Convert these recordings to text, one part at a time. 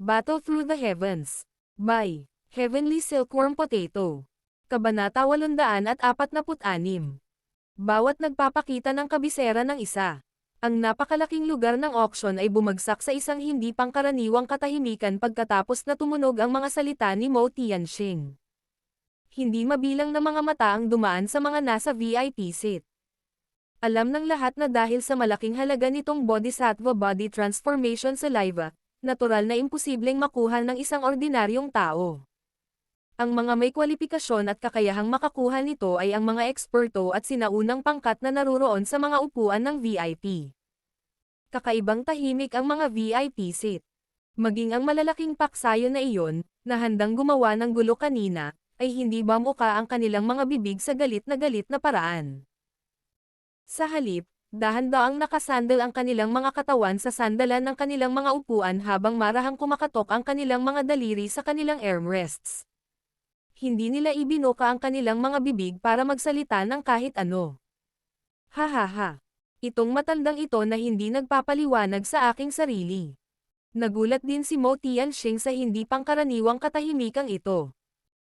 Battle Through the Heavens. By Heavenly Silkworm Potato. Kabanata 846. Bawat nagpapakita ng kabisera ng isa. Ang napakalaking lugar ng auction ay bumagsak sa isang hindi pangkaraniwang katahimikan pagkatapos na tumunog ang mga salita ni Mo Tianxing. Hindi mabilang na mga mata ang dumaan sa mga nasa VIP seat. Alam ng lahat na dahil sa malaking halaga nitong Bodhisattva Body Transformation Saliva, natural na imposibleng makuha ng isang ordinaryong tao. Ang mga may kwalipikasyon at kakayahang makakuha nito ay ang mga eksperto at sinaunang pangkat na naruroon sa mga upuan ng VIP. Kakaibang tahimik ang mga VIP seat. Maging ang malalaking paksayo na iyon, na handang gumawa ng gulo kanina, ay hindi ba muka ang kanilang mga bibig sa galit na paraan. Sa halip, dahan-daang nakasandal ang kanilang mga katawan sa sandalan ng kanilang mga upuan habang marahang kumakatok ang kanilang mga daliri sa kanilang armrests. Hindi nila ibinuka ang kanilang mga bibig para magsalita ng kahit ano. Hahaha. Itong matandang ito na hindi nagpapaliwanag sa aking sarili. Nagulat din si Mo Tianxing sa hindi pangkaraniwang katahimikang ito.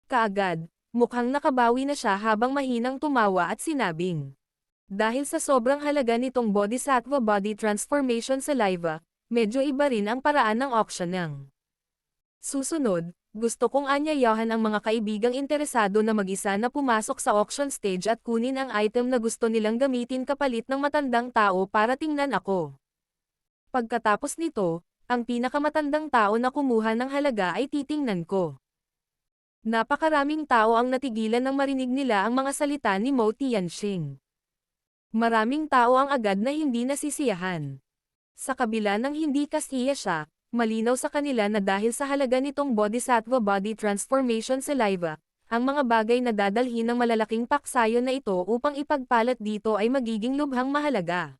Kaagad, mukhang nakabawi na siya habang mahinang tumawa at sinabing, dahil sa sobrang halaga nitong Bodhisattva Body Transformation Saliva, medyo iba rin ang paraan ng auction ng. Susunod, gusto kong anyayahan ang mga kaibigang interesado na mag-isa na pumasok sa auction stage at kunin ang item na gusto nilang gamitin kapalit ng matandang tao para tingnan ako. Pagkatapos nito, ang pinakamatandang tao na kumuha ng halaga ay titingnan ko. Napakaraming tao ang natigilan nang marinig nila ang mga salita ni Mo Tianxing. Maraming tao ang agad na hindi nasisiyahan. Sa kabila ng hindi kasiya siya, malinaw sa kanila na dahil sa halaga nitong Bodhisattva Body Transformation Saliva, ang mga bagay na dadalhin ng malalaking paksayo na ito upang ipagpalat dito ay magiging lubhang mahalaga.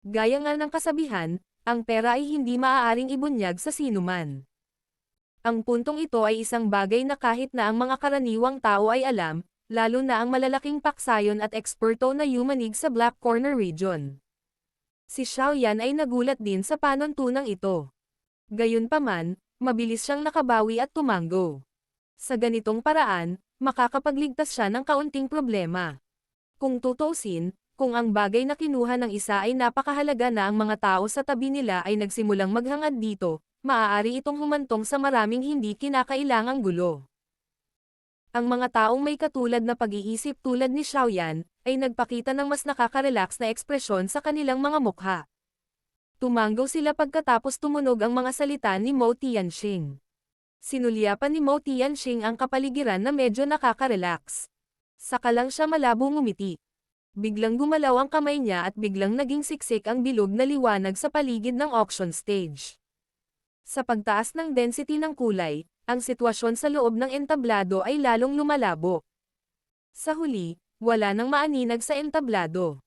Gaya nga ng kasabihan, ang pera ay hindi maaaring ibunyag sa sinuman. Ang puntong ito ay isang bagay na kahit na ang mga karaniwang tao ay alam, lalo na ang malalaking paksayon at eksperto na yumanig sa Black Corner region. Si Xiao Yan ay nagulat din sa panuntunang ito. Gayunpaman, mabilis siyang nakabawi at tumango. Sa ganitong paraan, makakapagligtas siya ng kaunting problema. Kung tutuusin, kung ang bagay na kinuha ng isa ay napakahalaga na ang mga tao sa tabi nila ay nagsimulang maghangad dito, maaari itong humantong sa maraming hindi kinakailangang gulo. Ang mga taong may katulad na pag-iisip tulad ni Xiao Yan, ay nagpakita ng mas nakaka-relax na ekspresyon sa kanilang mga mukha. Tumango sila pagkatapos tumunog ang mga salita ni Mo Tianxing. Sinulyapan ni Mo Tianxing ang kapaligiran na medyo nakaka-relax. Saka lang siya malabong ngumiti. Biglang gumalaw ang kamay niya at biglang naging siksik ang bilog na liwanag sa paligid ng auction stage. Sa pagtaas ng density ng kulay, ang sitwasyon sa loob ng entablado ay lalong lumalabo. Sa huli, wala nang maaninag sa entablado.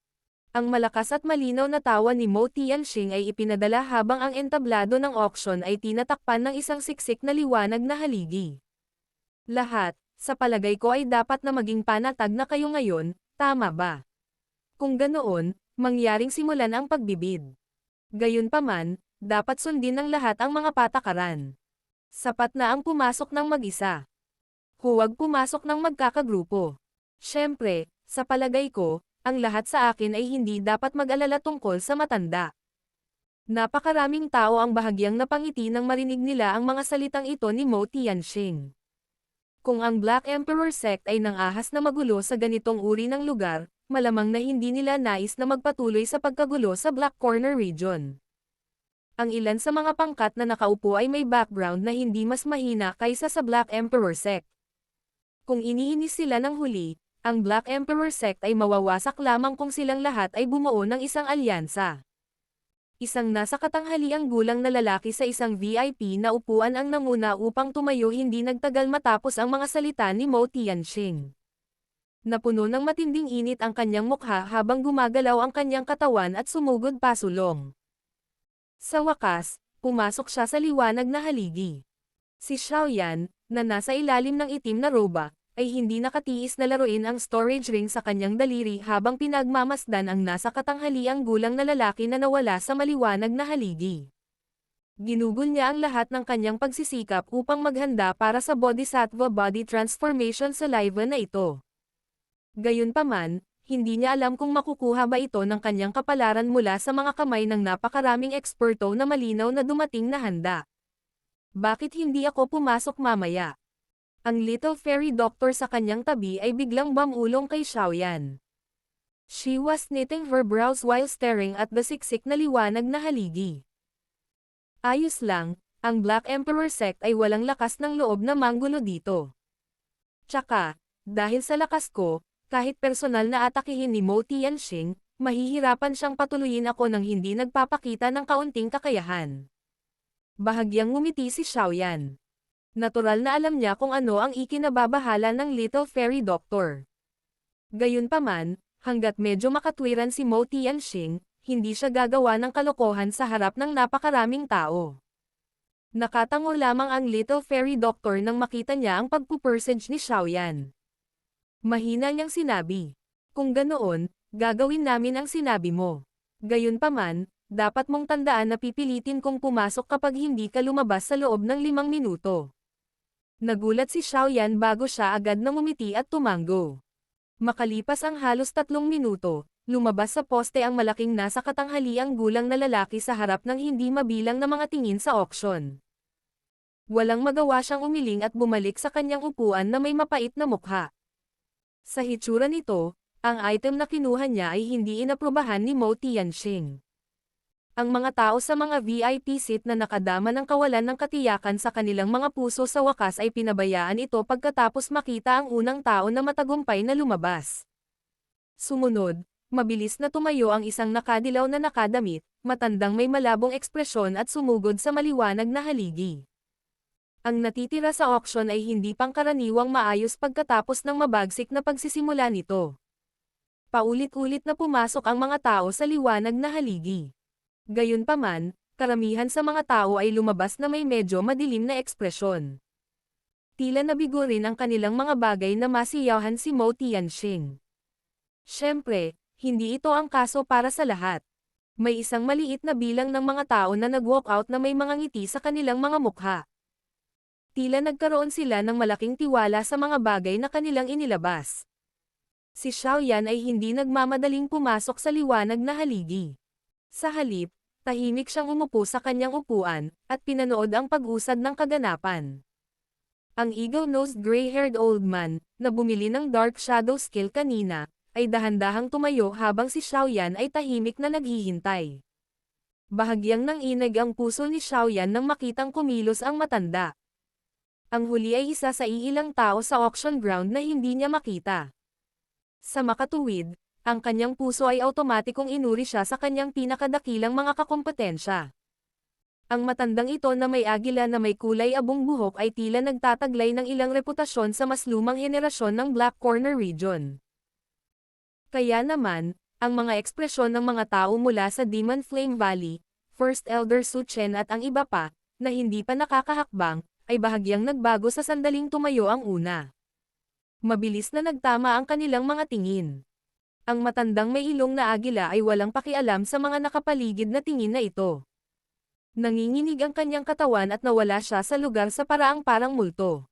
Ang malakas at malinaw na tawa ni Mo Tianxing ay ipinadala habang ang entablado ng auction ay tinatakpan ng isang siksik na liwanag na haligi. Lahat, sa palagay ko ay dapat na maging panatag na kayo ngayon, tama ba? Kung ganoon, mangyaring simulan ang pagbibid. Gayunpaman, dapat sundin ng lahat ang mga patakaran. Sapat na ang pumasok ng mag-isa. Huwag pumasok ng magkakagrupo. Siyempre, sa palagay ko, ang lahat sa akin ay hindi dapat mag-alala tungkol sa matanda. Napakaraming tao ang bahagyang napangiti nang marinig nila ang mga salitang ito ni Mo Tianxing. Kung ang Black Emperor Sect ay nangahas na magulo sa ganitong uri ng lugar, malamang na hindi nila nais na magpatuloy sa pagkagulo sa Black Corner region. Ang ilan sa mga pangkat na nakaupo ay may background na hindi mas mahina kaysa sa Black Emperor Sect. Kung iniinis sila ng huli, ang Black Emperor Sect ay mawawasak lamang kung silang lahat ay bumuo ng isang alyansa. Isang nasa katanghaliang gulang na lalaki sa isang VIP na upuan ang nanguna upang tumayo hindi nagtagal matapos ang mga salita ni Mo Tianxing. Napuno ng matinding init ang kanyang mukha habang gumagalaw ang kanyang katawan at sumugod pasulong. Sa wakas, pumasok siya sa liwanag na haligi. Si Xiao Yan, na nasa ilalim ng itim na roba, ay hindi nakatiis na laruin ang storage ring sa kanyang daliri habang pinagmamasdan ang nasa katanghaliang gulang na lalaki na nawala sa maliwanag na haligi. Ginugol niya ang lahat ng kanyang pagsisikap upang maghanda para sa Bodhisattva body transformation sa live na ito. Gayunpaman, hindi niya alam kung makukuha ba ito ng kanyang kapalaran mula sa mga kamay ng napakaraming eksperto na malinaw na dumating na handa. Bakit hindi ako pumasok mamaya? Ang little fairy doctor sa kanyang tabi ay biglang bumulong kay Xiaoyan. She was knitting her brows while staring at the siksik na liwanag na haligi. Ayos lang, ang Black Emperor sect ay walang lakas ng loob na manggulo dito. Tsaka, dahil sa lakas ko, kahit personal na atakihin ni Mo Tianxing, mahihirapan siyang patuloyin ako nang hindi nagpapakita ng kaunting kakayahan. Bahagyang ngumiti si Xiaoyan. Natural na alam niya kung ano ang ikinababahala ng little fairy doctor. Gayunpaman, hanggat medyo makatwiran si Mo Tianxing, hindi siya gagawa ng kalokohan sa harap ng napakaraming tao. Nakatango lamang ang little fairy doctor nang makita niya ang pagpupursage ni Xiaoyan. Mahina niyang sinabi, "Kung ganoon, gagawin namin ang sinabi mo. Gayunpaman, dapat mong tandaan na pipilitin kong pumasok kapag hindi ka lumabas sa loob ng 5 minuto." Nagulat si Xiaoyan bago siya agad na ngumiti at tumango. Makalipas ang halos 3 minuto, lumabas sa poste ang malaking nasa katanghaliang gulang na lalaki sa harap ng hindi mabilang na mga tingin sa auction. Walang magawa siyang umiling at bumalik sa kanyang upuan na may mapait na mukha. Sa hitsura nito, ang item na kinuha niya ay hindi inaprubahan ni Mo Tianxing. Ang mga tao sa mga VIP seat na nakadama ng kawalan ng katiyakan sa kanilang mga puso sa wakas ay pinabayaan ito pagkatapos makita ang unang tao na matagumpay na lumabas. Sumunod, mabilis na tumayo ang isang nakadilaw na nakadamit, matandang may malabong ekspresyon at sumugod sa maliwanag na haligi. Ang natitira sa auction ay hindi pangkaraniwang maayos pagkatapos ng mabagsik na pagsisimula nito. Paulit-ulit na pumasok ang mga tao sa liwanag na haligi. Gayunpaman, karamihan sa mga tao ay lumabas na may medyo madilim na ekspresyon. Tila nabigo rin ang kanilang mga bagay na masiyahan si Mo Tianxing. Siyempre, hindi ito ang kaso para sa lahat. May isang maliit na bilang ng mga tao na nag-walk out na may mga ngiti sa kanilang mga mukha. Tila nagkaroon sila ng malaking tiwala sa mga bagay na kanilang inilabas. Si Xiaoyan ay hindi nagmamadaling pumasok sa liwanag na haligi. Sa halip, tahimik siyang umupo sa kanyang upuan, at pinanood ang pag-usad ng kaganapan. Ang eagle-nosed gray-haired old man, na bumili ng dark shadow skill kanina, ay dahan-dahang tumayo habang si Xiaoyan ay tahimik na naghihintay. Bahagyang nanginag ang puso ni Xiaoyan nang makitang kumilos ang matanda. Ang huli ay isa sa iilang tao sa auction ground na hindi niya makita. Sa makatuwid, ang kanyang puso ay automatikong inuri siya sa kanyang pinakadakilang mga kakompetensya. Ang matandang ito na may agila na may kulay abong buhok ay tila nagtataglay ng ilang reputasyon sa mas lumang henerasyon ng Black Corner region. Kaya naman, ang mga ekspresyon ng mga tao mula sa Demon Flame Valley, First Elder Su Chen at ang iba pa, na hindi pa nakakahakbang, ay bahagyang nagbago sa sandaling tumayo ang una. Mabilis na nagtama ang kanilang mga tingin. Ang matandang may ilong na agila ay walang pakialam sa mga nakapaligid na tingin na ito. Nanginginig ang kanyang katawan at nawala siya sa lugar sa paraang parang multo.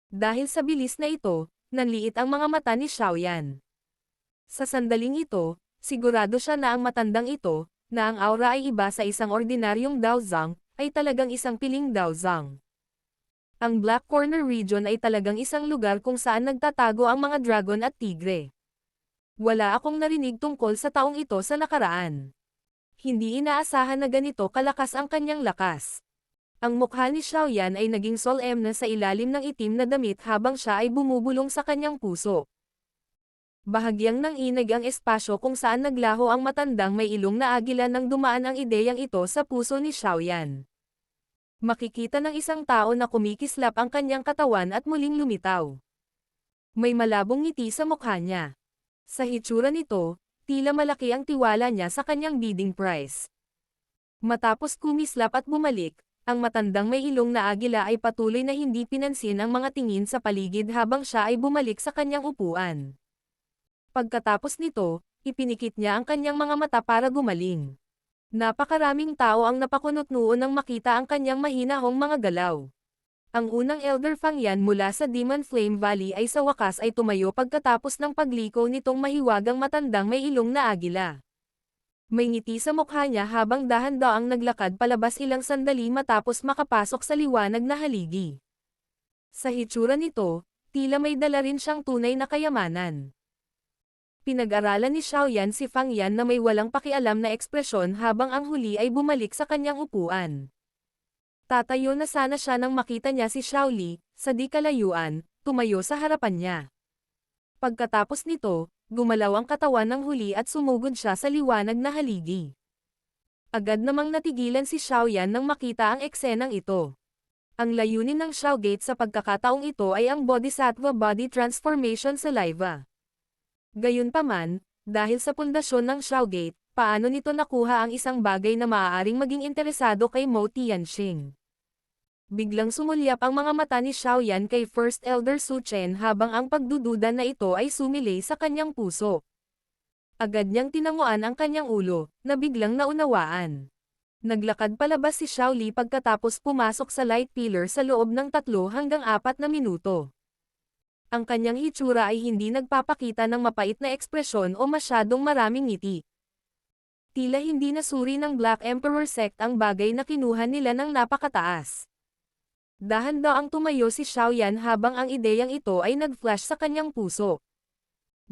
Dahil sa bilis na ito, nanliit ang mga mata ni Xiaoyan. Sa sandaling ito, sigurado siya na ang matandang ito, na ang aura ay iba sa isang ordinaryong Daozang, ay talagang isang piling Daozang. Ang Black Corner region ay talagang isang lugar kung saan nagtatago ang mga dragon at tigre. Wala akong narinig tungkol sa taong ito sa nakaraan. Hindi inaasahan na ganito kalakas ang kanyang lakas. Ang mukha ni Xiaoyan ay naging solemne sa ilalim ng itim na damit habang siya ay bumubulong sa kanyang puso. Bahagyang nanginag ang espasyo kung saan naglaho ang matandang may ilong na agila nang dumaan ang ideyang ito sa puso ni Xiaoyan. Makikita ng isang tao na kumikislap ang kanyang katawan at muling lumitaw. May malabong ngiti sa mukha niya. Sa hitsura nito, tila malaki ang tiwala niya sa kanyang bidding price. Matapos kumislap at bumalik, ang matandang may ilong na agila ay patuloy na hindi pinansin ang mga tingin sa paligid habang siya ay bumalik sa kanyang upuan. Pagkatapos nito, ipinikit niya ang kanyang mga mata para gumaling. Napakaraming tao ang napakunot noon nang makita ang kanyang mahinahong mga galaw. Ang unang Elder Fangyan mula sa Demon Flame Valley ay sa wakas ay tumayo pagkatapos ng pagliko nitong mahiwagang matandang may ilong na agila. May ngiti sa mukha niya habang dahan-daang naglakad palabas ilang sandali matapos makapasok sa liwanag na haligi. Sa hitsura nito, tila may dala rin siyang tunay na kayamanan. Pinag-aralan ni Xiaoyan si Fang Yan na may walang pakialam na ekspresyon habang ang huli ay bumalik sa kanyang upuan. Tatayo na sana siya nang makita niya si Xiaoli, sa di kalayuan, tumayo sa harapan niya. Pagkatapos nito, gumalaw ang katawan ng huli at sumugod siya sa liwanag na haligi. Agad namang natigilan si Xiaoyan nang makita ang eksenang ito. Ang layunin ng Xiao Gate sa pagkakataong ito ay ang Bodhisattva Body Transformation Saliva. Gayunpaman, dahil sa pundasyon ng Xiao Gate, paano nito nakuha ang isang bagay na maaaring maging interesado kay Mo Tianxing? Biglang sumulyap ang mga mata ni Xiaoyan kay First Elder Su Chen habang ang pagdududa na ito ay sumilay sa kanyang puso. Agad niyang tinanguan ang kanyang ulo, na biglang naunawaan. Naglakad palabas si Xiaoli pagkatapos pumasok sa light pillar sa loob ng 3 hanggang 4 na minuto. Ang kanyang hitsura ay hindi nagpapakita ng mapait na ekspresyon o masyadong maraming ngiti. Tila hindi nasuri ng Black Emperor Sect ang bagay na kinuha nila ng napakataas. Dahan-daang tumayo si Xiaoyan habang ang ideyang ito ay nag-flash sa kanyang puso.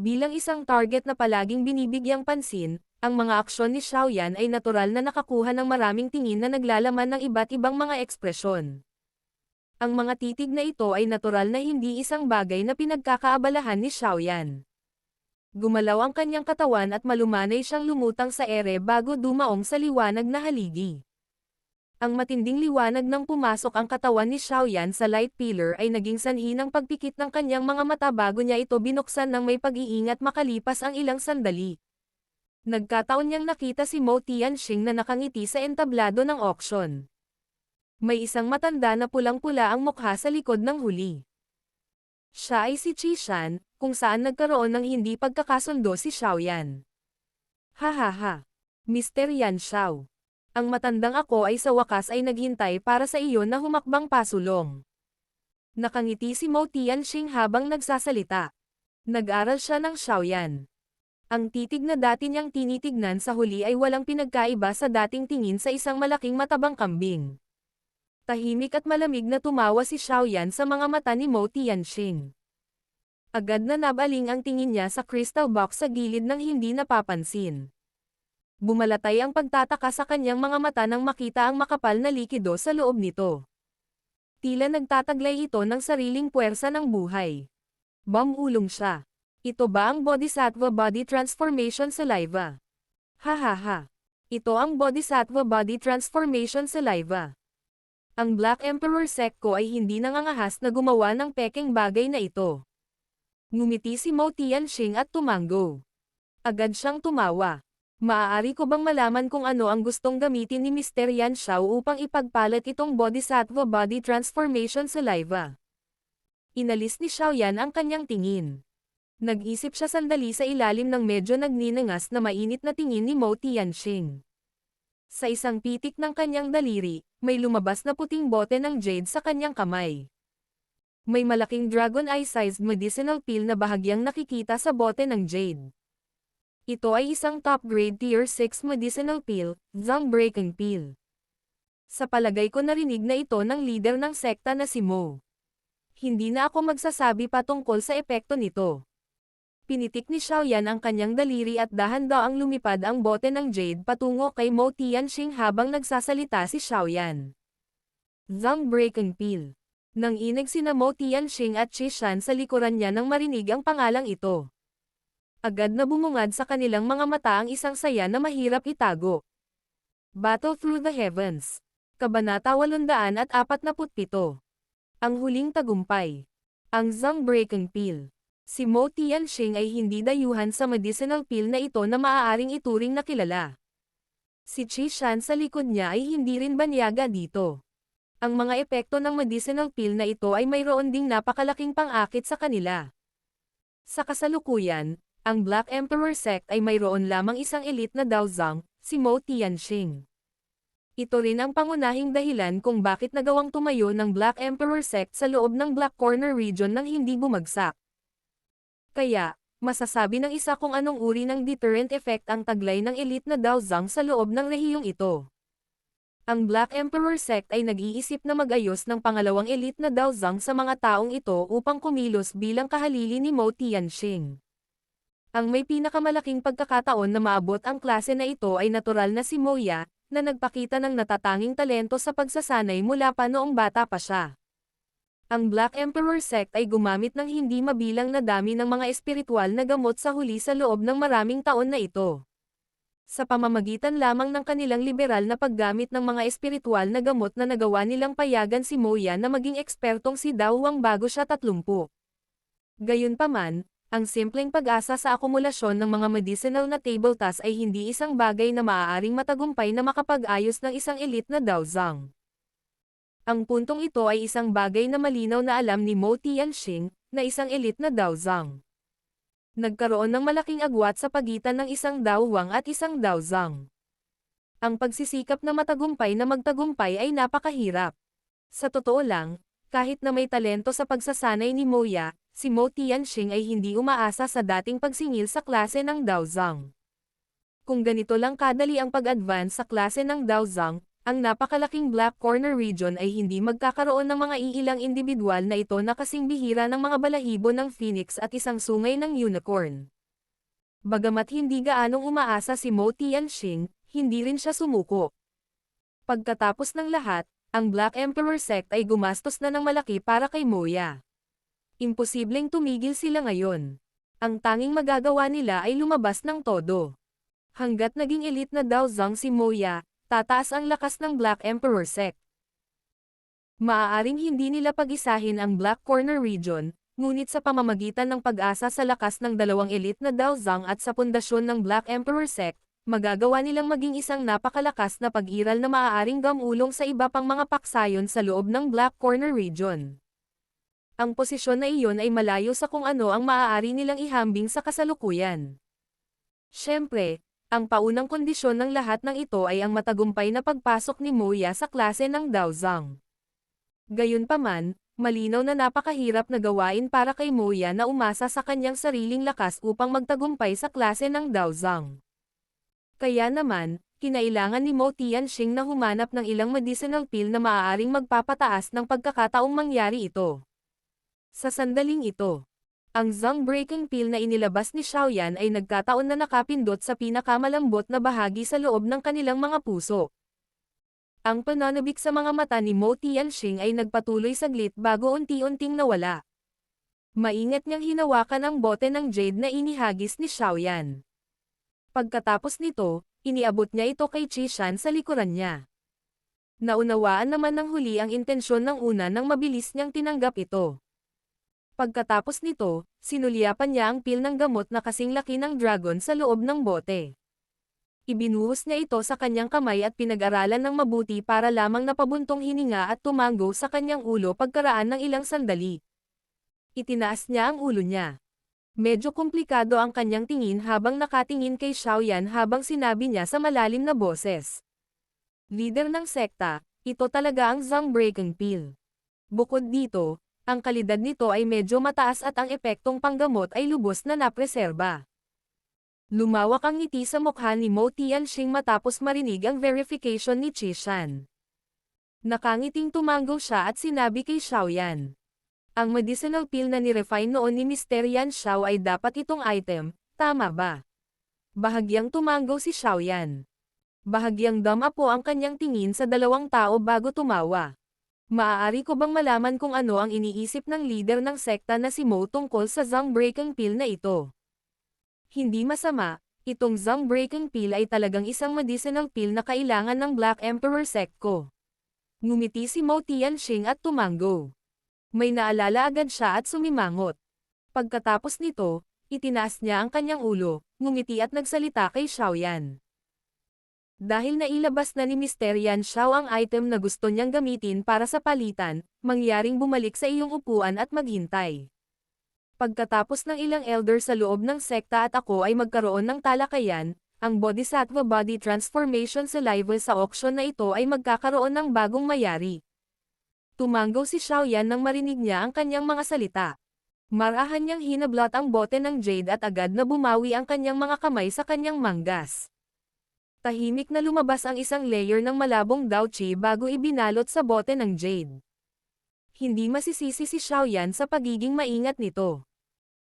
Bilang isang target na palaging binibigyang pansin, ang mga aksyon ni Xiaoyan ay natural na nakakuha ng maraming tingin na naglalaman ng iba't ibang mga ekspresyon. Ang mga titig na ito ay natural na hindi isang bagay na pinagkakaabalahan ni Xiaoyan. Gumalaw ang kanyang katawan at malumanay siyang lumutang sa ere bago dumaong sa liwanag na haligi. Ang matinding liwanag nang pumasok ang katawan ni Xiaoyan sa light pillar ay naging sanhi ng pagpikit ng kanyang mga mata bago niya ito binuksan ng may pag-iingat makalipas ang ilang sandali. Nagkataon niyang nakita si Mo Tianxing na nakangiti sa entablado ng auction. May isang matanda na pulang-pula ang mukha sa likod ng huli. Siya ay si Qi Shan, kung saan nagkaroon ng hindi pagkakasundo si Xiaoyan. Hahaha. Mr. Yan Xiao. Ang matandang ako ay sa wakas ay naghintay para sa iyo na humakbang pasulong. Nakangiti si Mo Tianxing habang nagsasalita. Nag-aral siya ng Xiaoyan. Ang titig na dati niyang tinitignan sa huli ay walang pinagkaiba sa dating tingin sa isang malaking matabang kambing. Tahimik at malamig na tumawa si Xiaoyan sa mga mata ni Mo Tianxing. Agad na nabaling ang tingin niya sa crystal box sa gilid ng hindi napapansin. Bumalatay ang pagtataka sa kanyang mga mata nang makita ang makapal na likido sa loob nito. Tila nagtataglay ito ng sariling puwersa ng buhay. Bumulong siya. Ito ba ang Bodhisattva Body Transformation Saliva? Hahaha. Ito ang Bodhisattva Body Transformation Saliva. Ang Black Emperor Sect ko ay hindi nangangahas na gumawa ng pekeng bagay na ito. Ngumiti si Mo Tianxing at tumango. Agad siyang tumawa. Maaari ko bang malaman kung ano ang gustong gamitin ni Mr. Yan Xiao upang ipagpalit itong Bodhisattva Body Transformation Saliva? Inalis ni Xiaoyan ang kanyang tingin. Nag-isip siya sandali sa ilalim ng medyo nagninangas na mainit na tingin ni Mo Tianxing. Sa isang pitik ng kanyang daliri, may lumabas na puting bote ng jade sa kanyang kamay. May malaking dragon eye-sized medicinal pill na bahagyang nakikita sa bote ng jade. Ito ay isang top-grade Tier 6 medicinal pill, Zhang Breaking Pill. Sa palagay ko narinig na ito ng leader ng sekta na si Mo. Hindi na ako magsasabi patungkol sa epekto nito. Pinitik ni Xiaoyan ang kanyang daliri at dahan-daang lumipad ang bote ng jade patungo kay Mo Tianxing habang nagsasalita si Xiaoyan. Zhang Breaking Pill. Nang inig sina Mo Tianxing at Qi Shan sa likuran niya nang marinig ang pangalang ito. Agad na bumungad sa kanilang mga mata ang isang saya na mahirap itago. Battle Through the Heavens. Kabanata 847. Ang huling tagumpay. Ang Zhang Breaking Pill. Si Mo Tianxing ay hindi dayuhan sa medicinal pill na ito na maaaring ituring na kilala. Si Qi Shan sa likod niya ay hindi rin banyaga dito. Ang mga epekto ng medicinal pill na ito ay mayroon ding napakalaking pang-akit sa kanila. Sa kasalukuyan, ang Black Emperor Sect ay mayroon lamang isang elite na Daozang, si Mo Tianxing. Ito rin ang pangunahing dahilan kung bakit nagawang tumayo ng Black Emperor sect sa loob ng Black Corner region nang hindi bumagsak. Kaya, masasabi ng isa kung anong uri ng deterrent effect ang taglay ng elite na Daozang sa loob ng rehiyong ito. Ang Black Emperor sect ay nag-iisip na mag-ayos ng pangalawang elite na Daozang sa mga taong ito upang kumilos bilang kahalili ni Mo Tianxing. Ang may pinakamalaking pagkakataon na maabot ang klase na ito ay natural na si Moya, na nagpakita ng natatanging talento sa pagsasanay mula pa noong bata pa siya. Ang Black Emperor sect ay gumamit ng hindi mabilang na dami ng mga espiritual na gamot sa huli sa loob ng maraming taon na ito. Sa pamamagitan lamang ng kanilang liberal na paggamit ng mga espiritual na gamot na nagawa nilang payagan si Moya na maging ekspertong si Dao Huang bago siya 30. Gayunpaman, ang simpleng pag-asa sa akumulasyon ng mga medicinal na table tasks ay hindi isang bagay na maaaring matagumpay na makapag-ayos ng isang elite na Daozang. Ang puntong ito ay isang bagay na malinaw na alam ni Mo Tianxing, na isang elite na Daozang. Nagkaroon ng malaking agwat sa pagitan ng isang Dao Huang at isang Daozang. Ang pagsisikap na matagumpay na magtagumpay ay napakahirap. Sa totoo lang, kahit na may talento sa pagsasanay ni Moya, si Mo Tianxing ay hindi umaasa sa dating pagsingil sa klase ng Daozang. Kung ganito lang kadali ang pag-advance sa klase ng Daozang, ang napakalaking Black Corner region ay hindi magkakaroon ng mga iilang individual na ito na kasing bihira ng mga balahibo ng Phoenix at isang sungay ng Unicorn. Bagamat hindi gaanong umaasa si Mo Tianxing, hindi rin siya sumuko. Pagkatapos ng lahat, ang Black Emperor sect ay gumastos na ng malaki para kay Moya. Imposibleng tumigil sila ngayon. Ang tanging magagawa nila ay lumabas ng todo. Hanggat naging elite na Daozang si Moya, tataas ang lakas ng Black Emperor sect. Maaaring hindi nila pag-isahin ang Black Corner region, ngunit sa pamamagitan ng pag-asa sa lakas ng dalawang elite na Daozang at sa pundasyon ng Black Emperor sect, magagawa nilang maging isang napakalakas na pag-iral na maaaring gamulong sa iba pang mga paksayon sa loob ng Black Corner region. Ang posisyon na iyon ay malayo sa kung ano ang maaari nilang ihambing sa kasalukuyan. Siyempre, ang paunang kondisyon ng lahat ng ito ay ang matagumpay na pagpasok ni Moya sa klase ng Daozang. Gayunpaman, malinaw na napakahirap na gawain para kay Moya na umasa sa kanyang sariling lakas upang magtagumpay sa klase ng Daozang. Kaya naman, kinailangan ni Mo Tianxing na humanap ng ilang medicinal pill na maaaring magpapataas ng pagkakataong mangyari ito. Sa sandaling ito, ang Zhang Breaking Pill na inilabas ni Xiaoyan ay nagkataon na nakapindot sa pinakamalambot na bahagi sa loob ng kanilang mga puso. Ang pananabik sa mga mata ni Mo Tianxing ay nagpatuloy saglit bago unti-unting nawala. Maingat niyang hinawakan ang bote ng jade na inihagis ni Xiaoyan. Pagkatapos nito, iniabot niya ito kay Qishan sa likuran niya. Naunawaan naman ng huli ang intensyon ng una nang mabilis niyang tinanggap ito. Pagkatapos nito, sinulyapan niya ang pil ng gamot na kasing laki ng dragon sa loob ng bote. Ibinuhos niya ito sa kanyang kamay at pinag-aralan ng mabuti para lamang napabuntong hininga at tumango sa kanyang ulo pagkaraan ng ilang sandali. Itinaas niya ang ulo niya. Medyo komplikado ang kanyang tingin habang nakatingin kay Xiaoyan habang sinabi niya sa malalim na boses. Leader ng sekta, ito talaga ang Zhang Breaking Pill. Bukod dito, ang kalidad nito ay medyo mataas at ang epektong panggamot ay lubos na napreserba. Lumawak ang ngiti sa mukha ni Mo Tianxing matapos marinig ang verification ni Qishan. Nakangiting tumango siya at sinabi kay Xiaoyan. Ang medicinal pill na nirefine noon ni Mr. Yan Xiao ay dapat itong item, tama ba? Bahagyang tumango si Xiaoyan. Bahagyang dama po ang kanyang tingin sa dalawang tao bago tumawa. Maaari ko bang malaman kung ano ang iniisip ng leader ng sekta na si Mo tungkol sa Zhang Breaking Pill na ito? Hindi masama, itong Zhang Breaking Pill ay talagang isang medicinal pill na kailangan ng Black Emperor sect ko. Ngumiti si Mo Tianxing at tumango. May naalala agad siya at sumimangot. Pagkatapos nito, itinaas niya ang kanyang ulo, ngumiti at nagsalita kay Xiaoyan. Dahil nailabas na ni Mr. Yan Xiao ang item na gusto niyang gamitin para sa palitan, mangyaring bumalik sa iyong upuan at maghintay. Pagkatapos ng ilang elder sa loob ng sekta at ako ay magkaroon ng talakayan, Ang Bodhisattva Body Transformation Saliva sa auction na ito ay magkakaroon ng bagong mayari. Tumanggaw si Xiaoyan nang marinig niya ang kanyang mga salita. Marahan niyang hinablot ang bote ng jade at agad na bumawi ang kanyang mga kamay sa kanyang manggas. Tahimik na lumabas ang isang layer ng malabong Daochi bago ibinalot sa bote ng jade. Hindi masisisi si Xiaoyan sa pagiging maingat nito.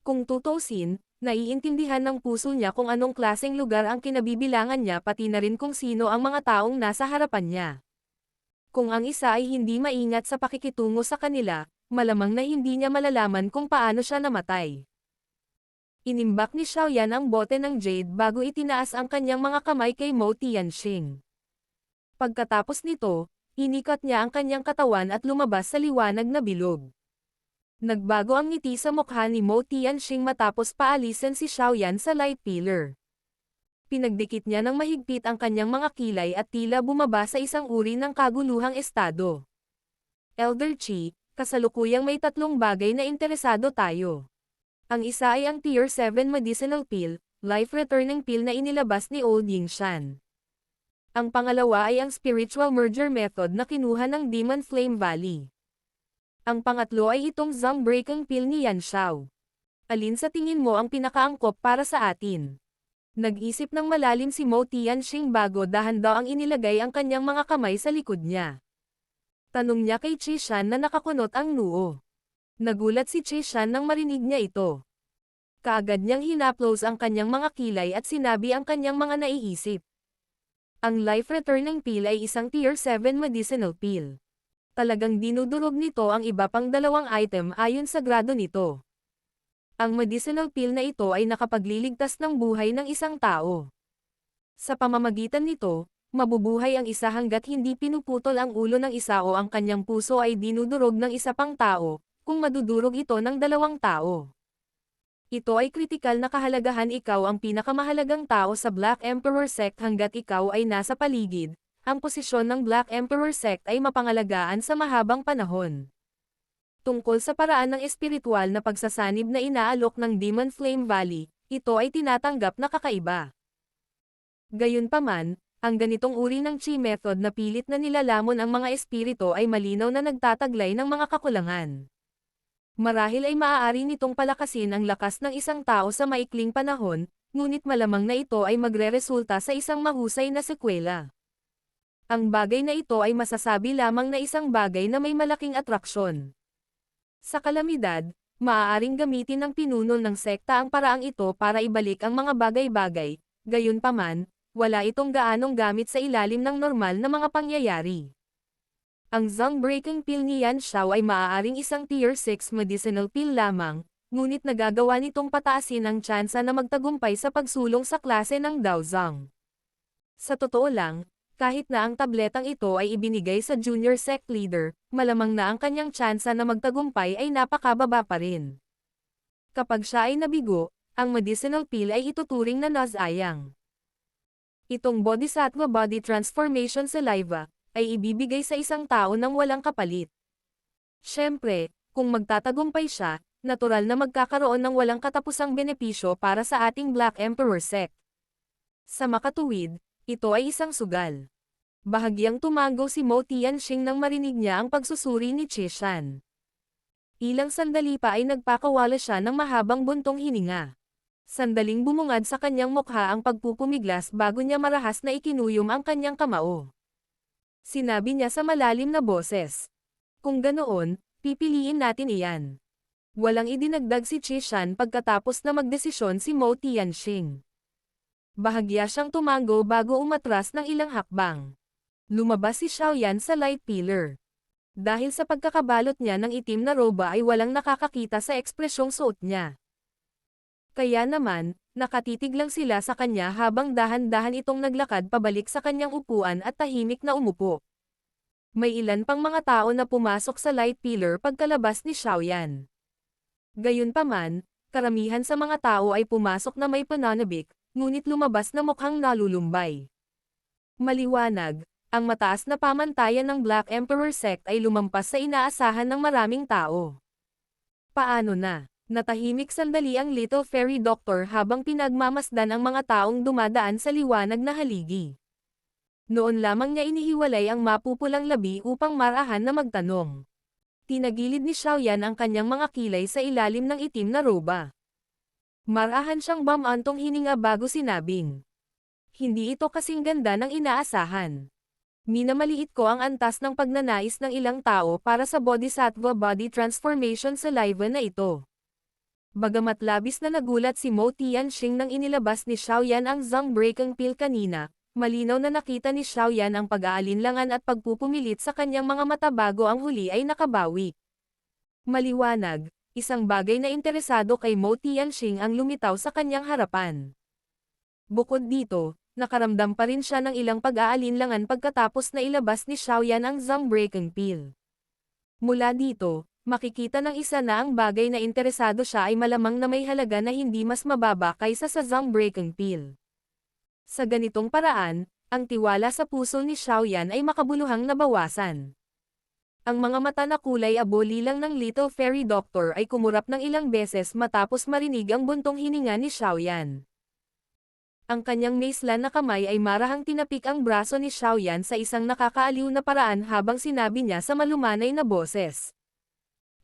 Kung tutuusin, naiintindihan ng puso niya kung anong klaseng lugar ang kinabibilangan niya pati na rin kung sino ang mga taong nasa harapan niya. Kung ang isa ay hindi maingat sa pakikitungo sa kanila, malamang na hindi niya malalaman kung paano siya namatay. Inimbak ni Xiaoyan ang bote ng jade bago itinaas ang kanyang mga kamay kay Mo Tianxing. Pagkatapos nito, inikat niya ang kanyang katawan at lumabas sa liwanag na bilog. Nagbago ang ngiti sa mukha ni Mo Tianxing matapos paalisin si Xiaoyan sa light pillar. Pinagdikit niya ng mahigpit ang kanyang mga kilay at tila bumaba sa isang uri ng kaguluhang estado. Elder Qi, kasalukuyang may tatlong bagay na interesado tayo. Ang isa ay ang Tier 7 Medicinal Pill, Life Returning Pill na inilabas ni Old Yingshan. Ang pangalawa ay ang Spiritual Merger Method na kinuha ng Demon Flame Valley. Ang pangatlo ay itong Zong Breaking Pill ni Yan Xiao. Alin sa tingin mo ang pinakaangkop para sa atin? Nag-isip ng malalim si Mo Tianxing bago dahan-daw ang inilagay ang kanyang mga kamay sa likod niya. Tanong niya kay Qi Shan na nakakunot ang noo. Nagulat si Qi Shan nang marinig niya ito. Kaagad niyang hinaplos ang kanyang mga kilay at sinabi ang kanyang mga naiisip. Ang Life Returning Pill ay isang Tier 7 Medicinal Pill. Talagang dinudurog nito ang iba pang dalawang item ayon sa grado nito. Ang medicinal pill na ito ay nakapagliligtas ng buhay ng isang tao. Sa pamamagitan nito, mabubuhay ang isa hanggat hindi pinuputol ang ulo ng isa o ang kanyang puso ay dinudurog ng isa pang tao, kung madudurog ito ng dalawang tao. Ito ay kritikal na kahalagahan, ikaw ang pinakamahalagang tao sa Black Emperor Sect hanggat ikaw ay nasa paligid. Ang posisyon ng Black Emperor Sect ay mapangalagaan sa mahabang panahon. Tungkol sa paraan ng espiritual na pagsasanib na inaalok ng Demon Flame Valley, ito ay tinatanggap na kakaiba. Gayunpaman, ang ganitong uri ng Qi method na pilit na nilalamon ang mga espiritu ay malinaw na nagtataglay ng mga kakulangan. Marahil ay maaari nitong palakasin ang lakas ng isang tao sa maikling panahon, ngunit malamang na ito ay magreresulta sa isang mahusay na sekwela. Ang bagay na ito ay masasabi lamang na isang bagay na may malaking atraksyon. Sa kalamidad, maaaring gamitin ng pinuno ng sekta ang paraang ito para ibalik ang mga bagay-bagay, gayunpaman, wala itong gaanong gamit sa ilalim ng normal na mga pangyayari. Ang Zong Breaking Pill ni Yan Xiao ay maaaring isang Tier 6 Medicinal Pill lamang, ngunit nagagawa nitong pataasin ang tsansa na magtagumpay sa pagsulong sa klase ng Daozang. Sa totoo lang, kahit na ang tabletang ito ay ibinigay sa junior sect leader, malamang na ang kanyang tsansa na magtagumpay ay napakababa pa rin. Kapag siya ay nabigo, ang medicinal pill ay ituturing na nasayang. Itong Bodhisattva Body Transformation Saliva ay ibibigay sa isang tao nang walang kapalit. Siyempre, kung magtatagumpay siya, natural na magkakaroon ng walang katapusang benepisyo para sa ating Black Emperor Sect. Sa makatuwid, ito ay isang sugal. Bahagyang tumango si Mo Tianxing nang marinig niya ang pagsusuri ni Qi Shan. Ilang sandali pa ay nagpakawala siya ng mahabang buntong hininga. Sandaling bumungad sa kanyang mukha ang pagpupumiglas bago niya marahas na ikinuyom ang kanyang kamao. Sinabi niya sa malalim na boses. Kung ganoon, pipiliin natin iyan. Walang idinagdag si Qi Shan pagkatapos na magdesisyon si Mo Tianxing. Bahagya siyang tumango bago umatras ng ilang hakbang. Lumabas si Xiaoyan sa light pillar. Dahil sa pagkakabalot niya ng itim na roba ay walang nakakakita sa ekspresyong suot niya. Kaya naman, nakatitig lang sila sa kanya habang dahan-dahan itong naglakad pabalik sa kanyang upuan at tahimik na umupo. May ilan pang mga tao na pumasok sa light pillar pagkalabas ni Xiaoyan. Gayunpaman, karamihan sa mga tao ay pumasok na may pananabik, ngunit lumabas na mukhang nalulumbay. Maliwanag, ang mataas na pamantayan ng Black Emperor Sect ay lumampas sa inaasahan ng maraming tao. Paano na? Natahimik sandali ang Little Fairy Doctor habang pinagmamasdan ang mga taong dumadaan sa liwanag na haligi. Noon lamang niya inihiwalay ang mapupulang labi upang marahan na magtanong. Tinagilid ni Xiaoyan ang kanyang mga kilay sa ilalim ng itim na roba. Marahan siyang bamantong hininga bago sinabing. Hindi ito kasing ganda ng inaasahan. Minamaliit ko ang antas ng pagnanais ng ilang tao para sa Bodhisattva body transformation sa live na ito. Bagamat labis na nagulat si Mo Tianxing nang inilabas ni Xiaoyan ang Zhang Breaking Pill kanina, malinaw na nakita ni Xiaoyan ang pag-aalinlangan at pagpupumilit sa kanyang mga mata bago ang huli ay nakabawi. Maliwanag, isang bagay na interesado kay Mo Tianxing ang lumitaw sa kanyang harapan. Bukod dito, nakaramdam pa rin siya ng ilang pag-aalinlangan pagkatapos na ilabas ni Xiaoyan ang Zhang Breaking Pill. Mula dito, makikita ng isa na ang bagay na interesado siya ay malamang na may halaga na hindi mas mababa kaysa sa Zhang Breaking Pill. Sa ganitong paraan, ang tiwala sa puso ni Xiaoyan ay makabuluhang nabawasan. Ang mga mata na kulay aboli lang ng Little Fairy Doctor ay kumurap ng ilang beses matapos marinig ang buntong hininga ni Xiaoyan. Ang kanyang maislan na kamay ay marahang tinapik ang braso ni Xiaoyan sa isang nakakaaliw na paraan habang sinabi niya sa malumanay na boses.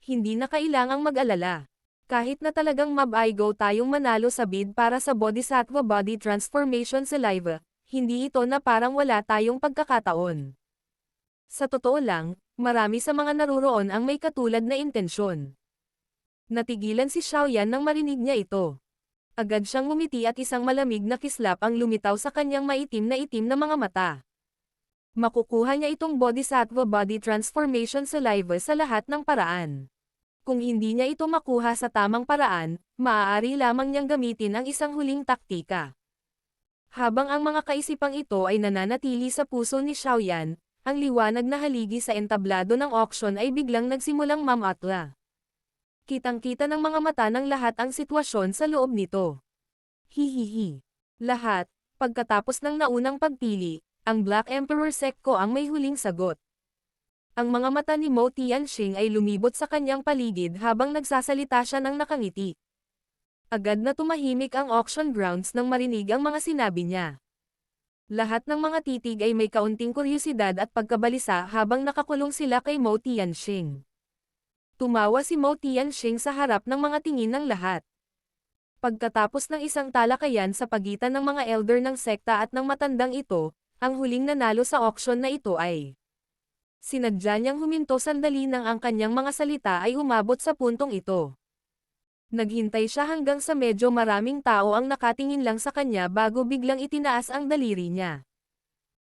Hindi na kailangang mag-alala. Kahit na talagang mab-I-go tayong manalo sa bid para sa Bodhisattva body transformation sa live, hindi ito na parang wala tayong pagkakataon. Sa totoo lang, marami sa mga naruroon ang may katulad na intensyon. Natigilan si Xiaoyan nang marinig niya ito. Agad siyang ngumiti at isang malamig na kislap ang lumitaw sa kanyang maitim na mga mata. Makukuha niya itong Bodhisattva body transformation sa live sa lahat ng paraan. Kung hindi niya ito makuha sa tamang paraan, maaari lamang niyang gamitin ang isang huling taktika. Habang ang mga kaisipang ito ay nananatili sa puso ni Xiaoyan, ang liwanag na haligi sa entablado ng auction ay biglang nagsimulang mamatla. Kitang-kita ng mga mata ng lahat ang sitwasyon sa loob nito. Hihihi. Lahat, pagkatapos ng naunang pagpili, ang Black Emperor Sekko ang may huling sagot. Ang mga mata ni Mo Tianxing ay lumibot sa kanyang paligid habang nagsasalita siya ng nakangiti. Agad na tumahimik ang auction grounds nang marinig ang mga sinabi niya. Lahat ng mga titig ay may kaunting kuryosidad at pagkabalisa habang nakakulong sila kay Mo Tianxing. Tumawa si Mo Tianxing sa harap ng mga tingin ng lahat. Pagkatapos ng isang talakayan sa pagitan ng mga elder ng sekta at ng matandang ito, ang huling nanalo sa auction na ito ay sinadya niyang huminto sandali nang ang kanyang mga salita ay umabot sa puntong ito. Naghintay siya hanggang sa medyo maraming tao ang nakatingin lang sa kanya bago biglang itinaas ang daliri niya.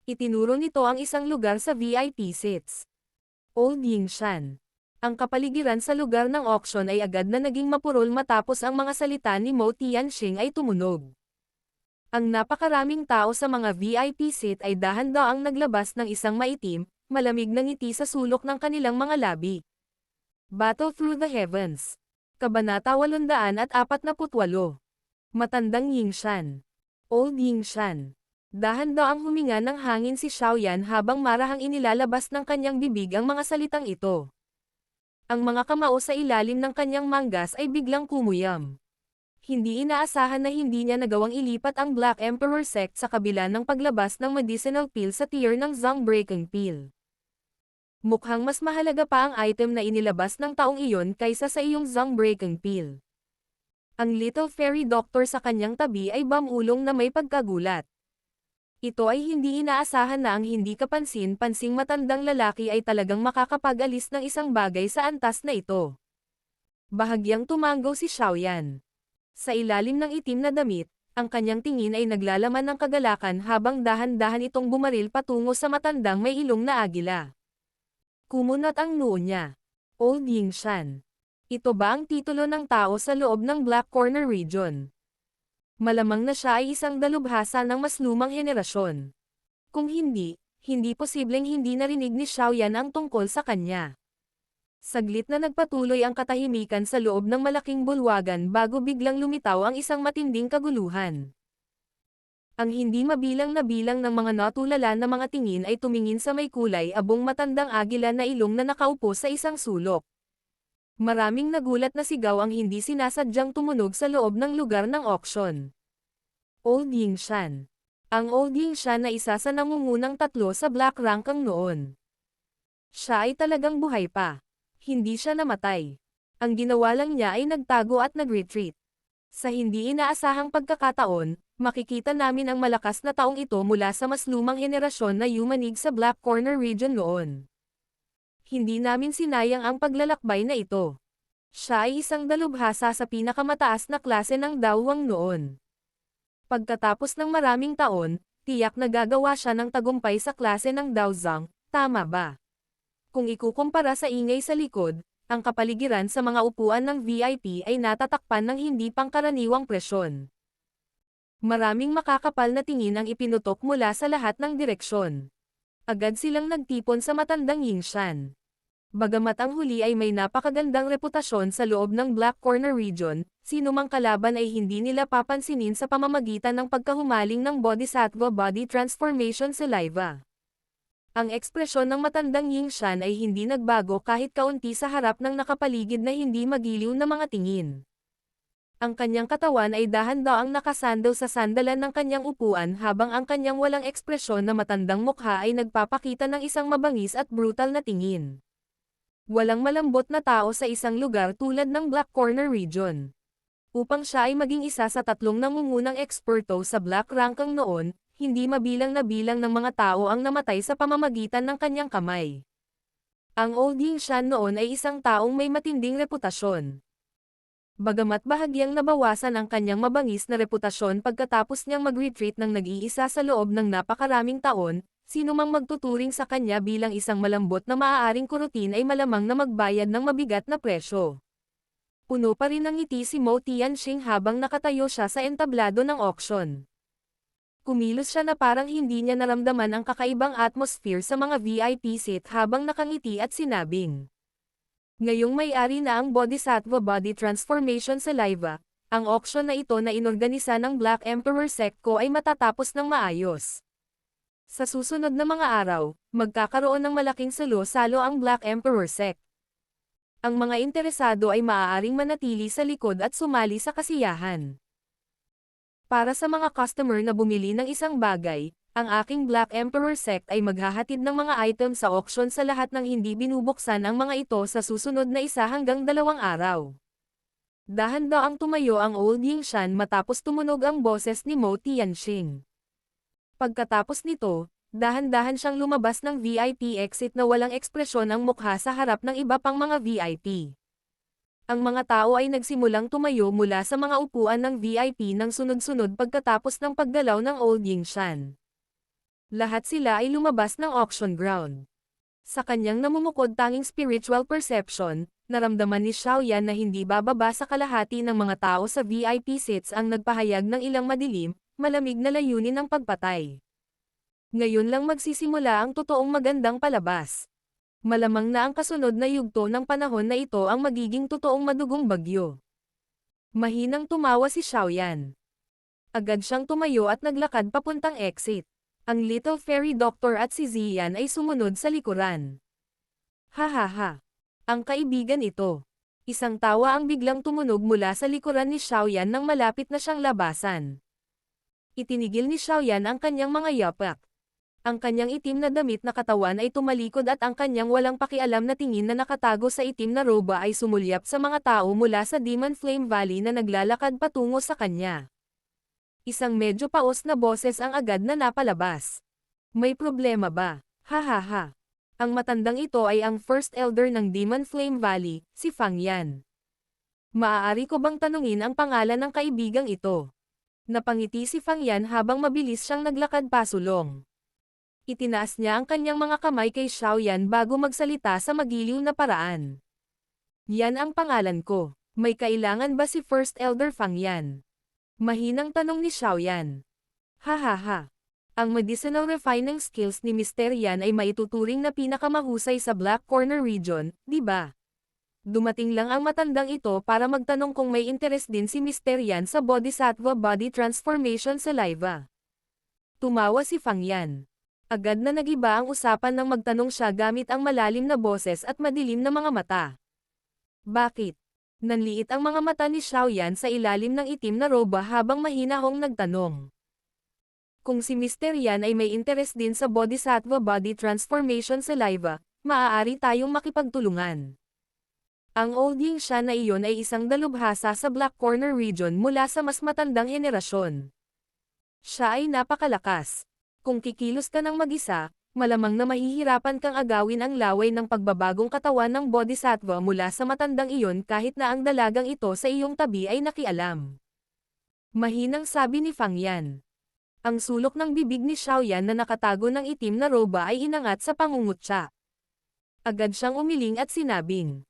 Itinuro nito ang isang lugar sa VIP seats. Old Yingshan. Ang kapaligiran sa lugar ng auction ay agad na naging mapurol matapos ang mga salita ni Mo Tianxing ay tumunog. Ang napakaraming tao sa mga VIP seat ay dahan-daang naglabas ng isang maitim, malamig na ngiti sa sulok ng kanilang mga labi. Battle Through the Heavens. Kabanata 848. Matandang Yingshan. Old Yingshan. Dahan-daang huminga ng hangin si Xiaoyan habang marahang inilalabas ng kanyang bibig ang mga salitang ito. Ang mga kamao sa ilalim ng kanyang manggas ay biglang kumuyam. Hindi inaasahan na hindi niya nagawang ilipat ang Black Emperor Sect sa kabila ng paglabas ng medicinal pill sa tier ng Zhang Breaking Pill. Mukhang mas mahalaga pa ang item na inilabas ng taong iyon kaysa sa iyong Zhang Breaking Pill. Ang Little Fairy Doctor sa kanyang tabi ay bamulong na may pagkagulat. Ito ay hindi inaasahan na ang hindi kapansin-pansing matandang lalaki ay talagang makakapag-alis ng isang bagay sa antas na ito. Bahagyang tumanggaw si Xiaoyan. Sa ilalim ng itim na damit, ang kanyang tingin ay naglalaman ng kagalakan habang dahan-dahan itong bumaril patungo sa matandang may ilong na agila. Kumunat ang noo niya. Old Yingshan. Ito ba ang titulo ng tao sa loob ng Black Corner Region? Malamang na siya ay isang dalubhasa ng mas lumang henerasyon. Kung hindi, hindi posibleng hindi narinig ni Xiaoyan ang tungkol sa kanya. Saglit na nagpatuloy ang katahimikan sa loob ng malaking bulwagan bago biglang lumitaw ang isang matinding kaguluhan. Ang hindi mabilang na bilang ng mga natulala na mga tingin ay tumingin sa may kulay abong matandang agila na ilong na nakaupo sa isang sulok. Maraming nagulat na sigaw ang hindi sinasadyang tumunog sa loob ng lugar ng auction. Old Yingshan. Ang Old Yingshan na isa sa nangungunang tatlo sa Black Rank ang noon. Siya ay talagang buhay pa. Hindi siya namatay. Ang ginawa lang niya ay nagtago at nag-retreat. Sa hindi inaasahang pagkakataon, makikita namin ang malakas na taong ito mula sa mas lumang henerasyon na yumanig sa Black Corner region noon. Hindi namin sinayang ang paglalakbay na ito. Siya ay isang dalubhasa sa pinakamataas na klase ng dawang noon. Pagkatapos ng maraming taon, tiyak na gagawa siya ng tagumpay sa klase ng Daozang, tama ba? Kung ikukumpara sa ingay sa likod, ang kapaligiran sa mga upuan ng VIP ay natatakpan ng hindi pangkaraniwang presyon. Maraming makakapal na tingin ang ipinutok mula sa lahat ng direksyon. Agad silang nagtipon sa matandang Yingshan. Bagamat ang huli ay may napakagandang reputasyon sa loob ng Black Corner region, sinumang kalaban ay hindi nila papansinin sa pamamagitan ng pagkahumaling ng Bodhisattva Body Transformation Saliva. Ang ekspresyon ng matandang Yingshan ay hindi nagbago kahit kaunti sa harap ng nakapaligid na hindi magiliw na mga tingin. Ang kanyang katawan ay dahan-daang nakasandal sa sandalan ng kanyang upuan habang ang kanyang walang ekspresyon na matandang mukha ay nagpapakita ng isang mabangis at brutal na tingin. Walang malambot na tao sa isang lugar tulad ng Black Corner region. Upang siya ay maging isa sa tatlong nangungunang eksperto sa Black Rankang noon, hindi mabilang na bilang ng mga tao ang namatay sa pamamagitan ng kanyang kamay. Ang Old Yingshan noon ay isang taong may matinding reputasyon. Bagamat bahagyang nabawasan ang kanyang mabangis na reputasyon pagkatapos niyang mag-retreat ng nag-iisa sa loob ng napakaraming taon, sino mang magtuturing sa kanya bilang isang malambot na maaaring kurutin ay malamang na magbayad ng mabigat na presyo. Puno pa rin ng ngiti si Mo Tianxing habang nakatayo siya sa entablado ng auction. Kumilos siya na parang hindi niya naramdaman ang kakaibang atmosphere sa mga VIP seat habang nakangiti at sinabing, "Ngayong may-ari na ang Bodhisattva Body Transformation Saliva, ang auction na ito na inorganisa ng Black Emperor Sect ko ay matatapos ng maayos. Sa susunod na mga araw, magkakaroon ng malaking salo-salo ang Black Emperor Sect. Ang mga interesado ay maaaring manatili sa likod at sumali sa kasiyahan. Para sa mga customer na bumili ng isang bagay, ang aking Black Emperor Sect ay maghahatid ng mga item sa auction sa lahat ng hindi binubuksan ang mga ito sa susunod na 1 hanggang 2 araw." Dahan-daang tumayo ang Old Yingshan matapos tumunog ang boses ni Mo Tianxing. Pagkatapos nito, dahan-dahan siyang lumabas ng VIP exit na walang ekspresyon ang mukha sa harap ng iba pang mga VIP. Ang mga tao ay nagsimulang tumayo mula sa mga upuan ng VIP ng sunod-sunod pagkatapos ng paggalaw ng Old Yingshan. Lahat sila ay lumabas ng auction ground. Sa kanyang namumukod tanging spiritual perception, naramdaman ni Xiaoyan na hindi bababa sa kalahati ng mga tao sa VIP seats ang nagpahayag ng ilang madilim, malamig na layunin ng pagpatay. Ngayon lang magsisimula ang totoong magandang palabas. Malamang na ang kasunod na yugto ng panahon na ito ang magiging totoong madugong bagyo. Mahinang tumawa si Xiaoyan. Agad siyang tumayo at naglakad papuntang exit. Ang Little Fairy Doctor at si Ziyan ay sumunod sa likuran. "Ha. Ang kaibigan ito." Isang tawa ang biglang tumunog mula sa likuran ni Xiaoyan nang malapit na siyang labasan. Itinigil ni Xiaoyan ang kanyang mga yapak. Ang kanyang itim na damit na katawan ay tumalikod at ang kanyang walang pakialam na tingin na nakatago sa itim na roba ay sumulyap sa mga tao mula sa Demon Flame Valley na naglalakad patungo sa kanya. Isang medyo paos na boses ang agad na napalabas. "May problema ba? Ha. Ang matandang ito ay ang First Elder ng Demon Flame Valley, si Fang Yan. Maaari ko bang tanungin ang pangalan ng kaibigang ito?" Napangiti si Fang Yan habang mabilis siyang naglakad pasulong. Itinaas niya ang kanyang mga kamay kay Xiaoyan bago magsalita sa magiliw na paraan. "Yan ang pangalan ko. May kailangan ba si First Elder Fang Yan?" Mahinang tanong ni Xiaoyan. Ha. Ang medicinal refining skills ni Mr. Yan ay maituturing na pinakamahusay sa Black Corner region, di ba? Dumating lang ang matandang ito para magtanong kung may interes din si Mr. Yan sa Bodhisattva Body Transformation Saliva. Tumawa si Fang Yan. Agad na nagiba ang usapan nang magtanong siya gamit ang malalim na boses at madilim na mga mata. Bakit? Nanliit ang mga mata ni Xiaoyan sa ilalim ng itim na roba habang mahinahong nagtanong. Kung si Mr. Yan ay may interes din sa Bodhisattva Body Transformation Saliva, maaari tayong makipagtulungan. Ang Old Yingshan na iyon ay isang dalubhasa sa Black Corner region mula sa mas matandang henerasyon. Siya ay napakalakas. Kung kikilos ka ng mag-isa, malamang na mahihirapan kang agawin ang laway ng pagbabagong katawan ng Bodhisattva mula sa matandang iyon kahit na ang dalagang ito sa iyong tabi ay nakialam. Mahinang sabi ni Fang Yan. Ang sulok ng bibig ni Xiaoyan na nakatago ng itim na roba ay inangat sa pangungutya. Agad siyang umiling at sinabing,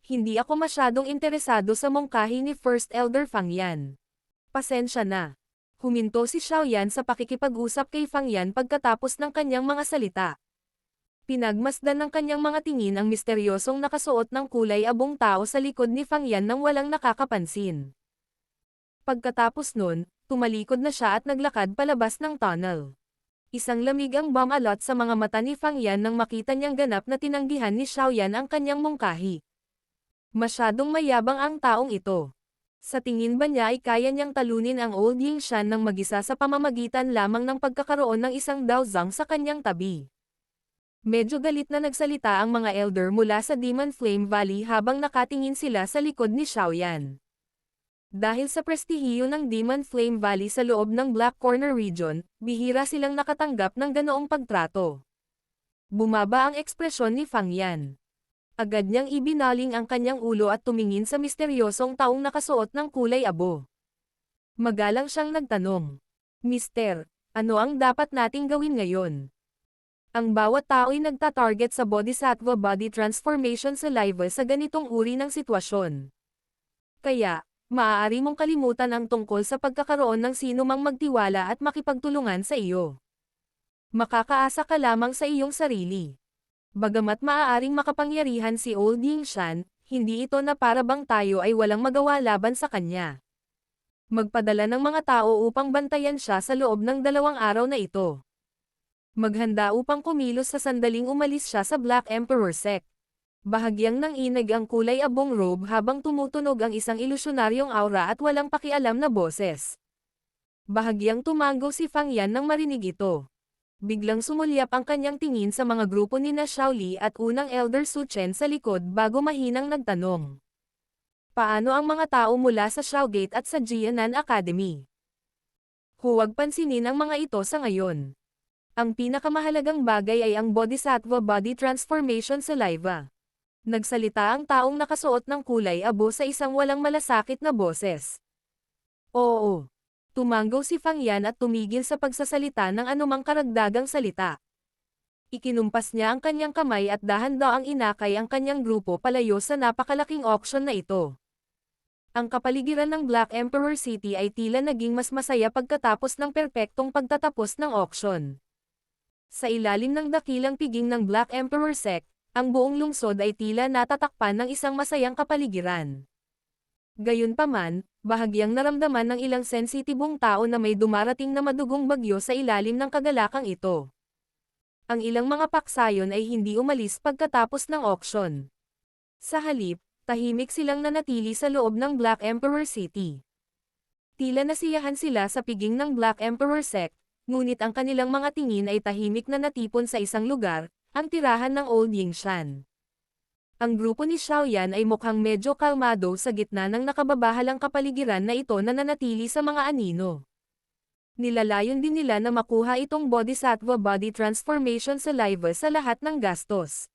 "Hindi ako masyadong interesado sa mungkahi ni First Elder Fang Yan. Pasensya na." Huminto si Xiaoyan sa pakikipag-usap kay Fang Yan pagkatapos ng kanyang mga salita. Pinagmasdan ng kanyang mga tingin ang misteryosong nakasuot ng kulay abong tao sa likod ni Fang Yan nang walang nakakapansin. Pagkatapos nun, tumalikod na siya at naglakad palabas ng tunnel. Isang lamig ang bumalot sa mga mata ni Fang Yan nang makita niyang ganap na tinanggihan ni Xiaoyan ang kanyang mungkahi. Masyadong mayabang ang taong ito. Sa tingin ba niya ay kaya niyang talunin ang Old Yingshan ng mag-isa sa pamamagitan lamang ng pagkakaroon ng isang Daozang sa kanyang tabi? Medyo galit na nagsalita ang mga elder mula sa Demon Flame Valley habang nakatingin sila sa likod ni Xiaoyan. Dahil sa prestihiyo ng Demon Flame Valley sa loob ng Black Corner region, bihira silang nakatanggap ng ganoong pagtrato. Bumaba ang ekspresyon ni Fang Yan. Agad niyang ibinaling ang kanyang ulo at tumingin sa misteryosong taong nakasuot ng kulay abo. Magalang siyang nagtanong, "Mister, ano ang dapat nating gawin ngayon?" Ang bawat tao ay nagtatarget sa Bodhisattva Body Transformation Saliva sa ganitong uri ng sitwasyon. Kaya, maaari mong kalimutan ang tungkol sa pagkakaroon ng sino mang magtiwala at makipagtulungan sa iyo. Makakaasa ka lamang sa iyong sarili. Bagamat maaaring makapangyarihan si Old Yingshan, hindi ito na para bang tayo ay walang magawa laban sa kanya. Magpadala ng mga tao upang bantayan siya sa loob ng 2 araw na ito. Maghanda upang kumilos sa sandaling umalis siya sa Black Emperor Sect. Bahagyang nanginig ang kulay abong robe habang tumutunog ang isang ilusyonaryong aura at walang pakialam na boses. Bahagyang tumango si Fang Yan nang marinig ito. Biglang sumulyap ang kanyang tingin sa mga grupo ni na Xiaoli at unang Elder Su Chen sa likod bago mahinang nagtanong. Paano ang mga tao mula sa Xiaogate at sa Jianan Academy? Huwag pansinin ang mga ito sa ngayon. Ang pinakamahalagang bagay ay ang Bodhisattva Body Transformation Saliva. Nagsalita ang taong nakasuot ng kulay abo sa isang walang malasakit na boses. Oo. Tumango si Fang Yan at tumigil sa pagsasalita ng anumang karagdagang salita. Ikinumpas niya ang kanyang kamay at dahan-daang inakay ang kanyang grupo palayo sa napakalaking auction na ito. Ang kapaligiran ng Black Emperor City ay tila naging mas masaya pagkatapos ng perpektong pagtatapos ng auction. Sa ilalim ng dakilang piging ng Black Emperor Sect, ang buong lungsod ay tila natatakpan ng isang masayang kapaligiran. Gayunpaman, bahagyang naramdaman ng ilang sensitibong tao na may dumarating na madugong bagyo sa ilalim ng kagalakang ito. Ang ilang mga paksayon ay hindi umalis pagkatapos ng auction. Sa halip, tahimik silang nanatili sa loob ng Black Emperor City. Tila nasiyahan sila sa piging ng Black Emperor Sect, ngunit ang kanilang mga tingin ay tahimik na natipon sa isang lugar, ang tirahan ng Old Yingshan. Ang grupo ni Xiaoyan ay mukhang medyo kalmado sa gitna ng nakababahalang kapaligiran na ito na nanatili sa mga anino. Nilalayon din nila na makuha itong Bodhisattva Body Transformation Saliva sa lahat ng gastos.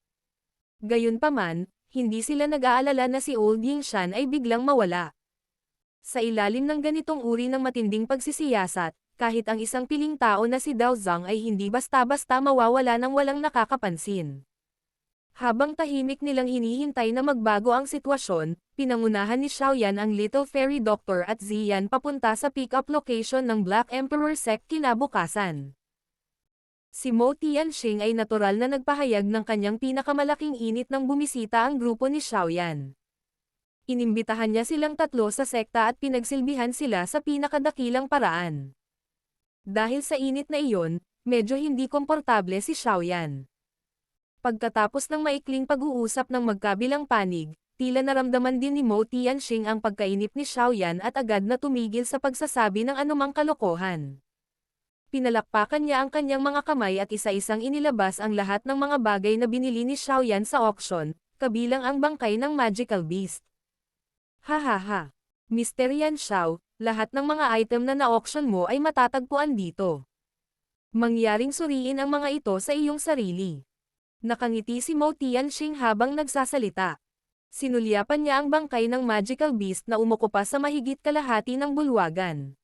Gayunpaman, hindi sila nag-aalala na si Old Yingshan ay biglang mawala. Sa ilalim ng ganitong uri ng matinding pagsisiyasat, kahit ang isang piling tao na si Daozang ay hindi basta-basta mawawala nang walang nakakapansin. Habang tahimik nilang hinihintay na magbago ang sitwasyon, pinangunahan ni Xiaoyan ang Little Fairy Doctor at Ziyan papunta sa pick-up location ng Black Emperor Sect kinabukasan. Si Mo Tianxing ay natural na nagpahayag ng kanyang pinakamalaking init nang bumisita ang grupo ni Xiaoyan. Inimbitahan niya silang tatlo sa sekta at pinagsilbihan sila sa pinakadakilang paraan. Dahil sa init na iyon, medyo hindi komportable si Xiaoyan. Pagkatapos ng maikling pag-uusap ng magkabilang panig, Tila naramdaman din ni Mo Tianxing ang pagkainip ni Xiaoyan at agad na tumigil sa pagsasabi ng anumang kalokohan. Pinalakpakan niya ang kanyang mga kamay at isa-isang inilabas ang lahat ng mga bagay na binili ni Xiaoyan sa auction, kabilang ang bangkay ng magical beast. Hahaha. Mr. Yan Xiao, lahat ng mga item na na-auction mo ay matatagpuan dito. Mangyaring suriin ang mga ito sa iyong sarili. Nakangiti si Mo Tianxing habang nagsasalita. Sinulyapan niya ang bangkay ng magical beast na umuko pa sa mahigit kalahati ng bulwagan.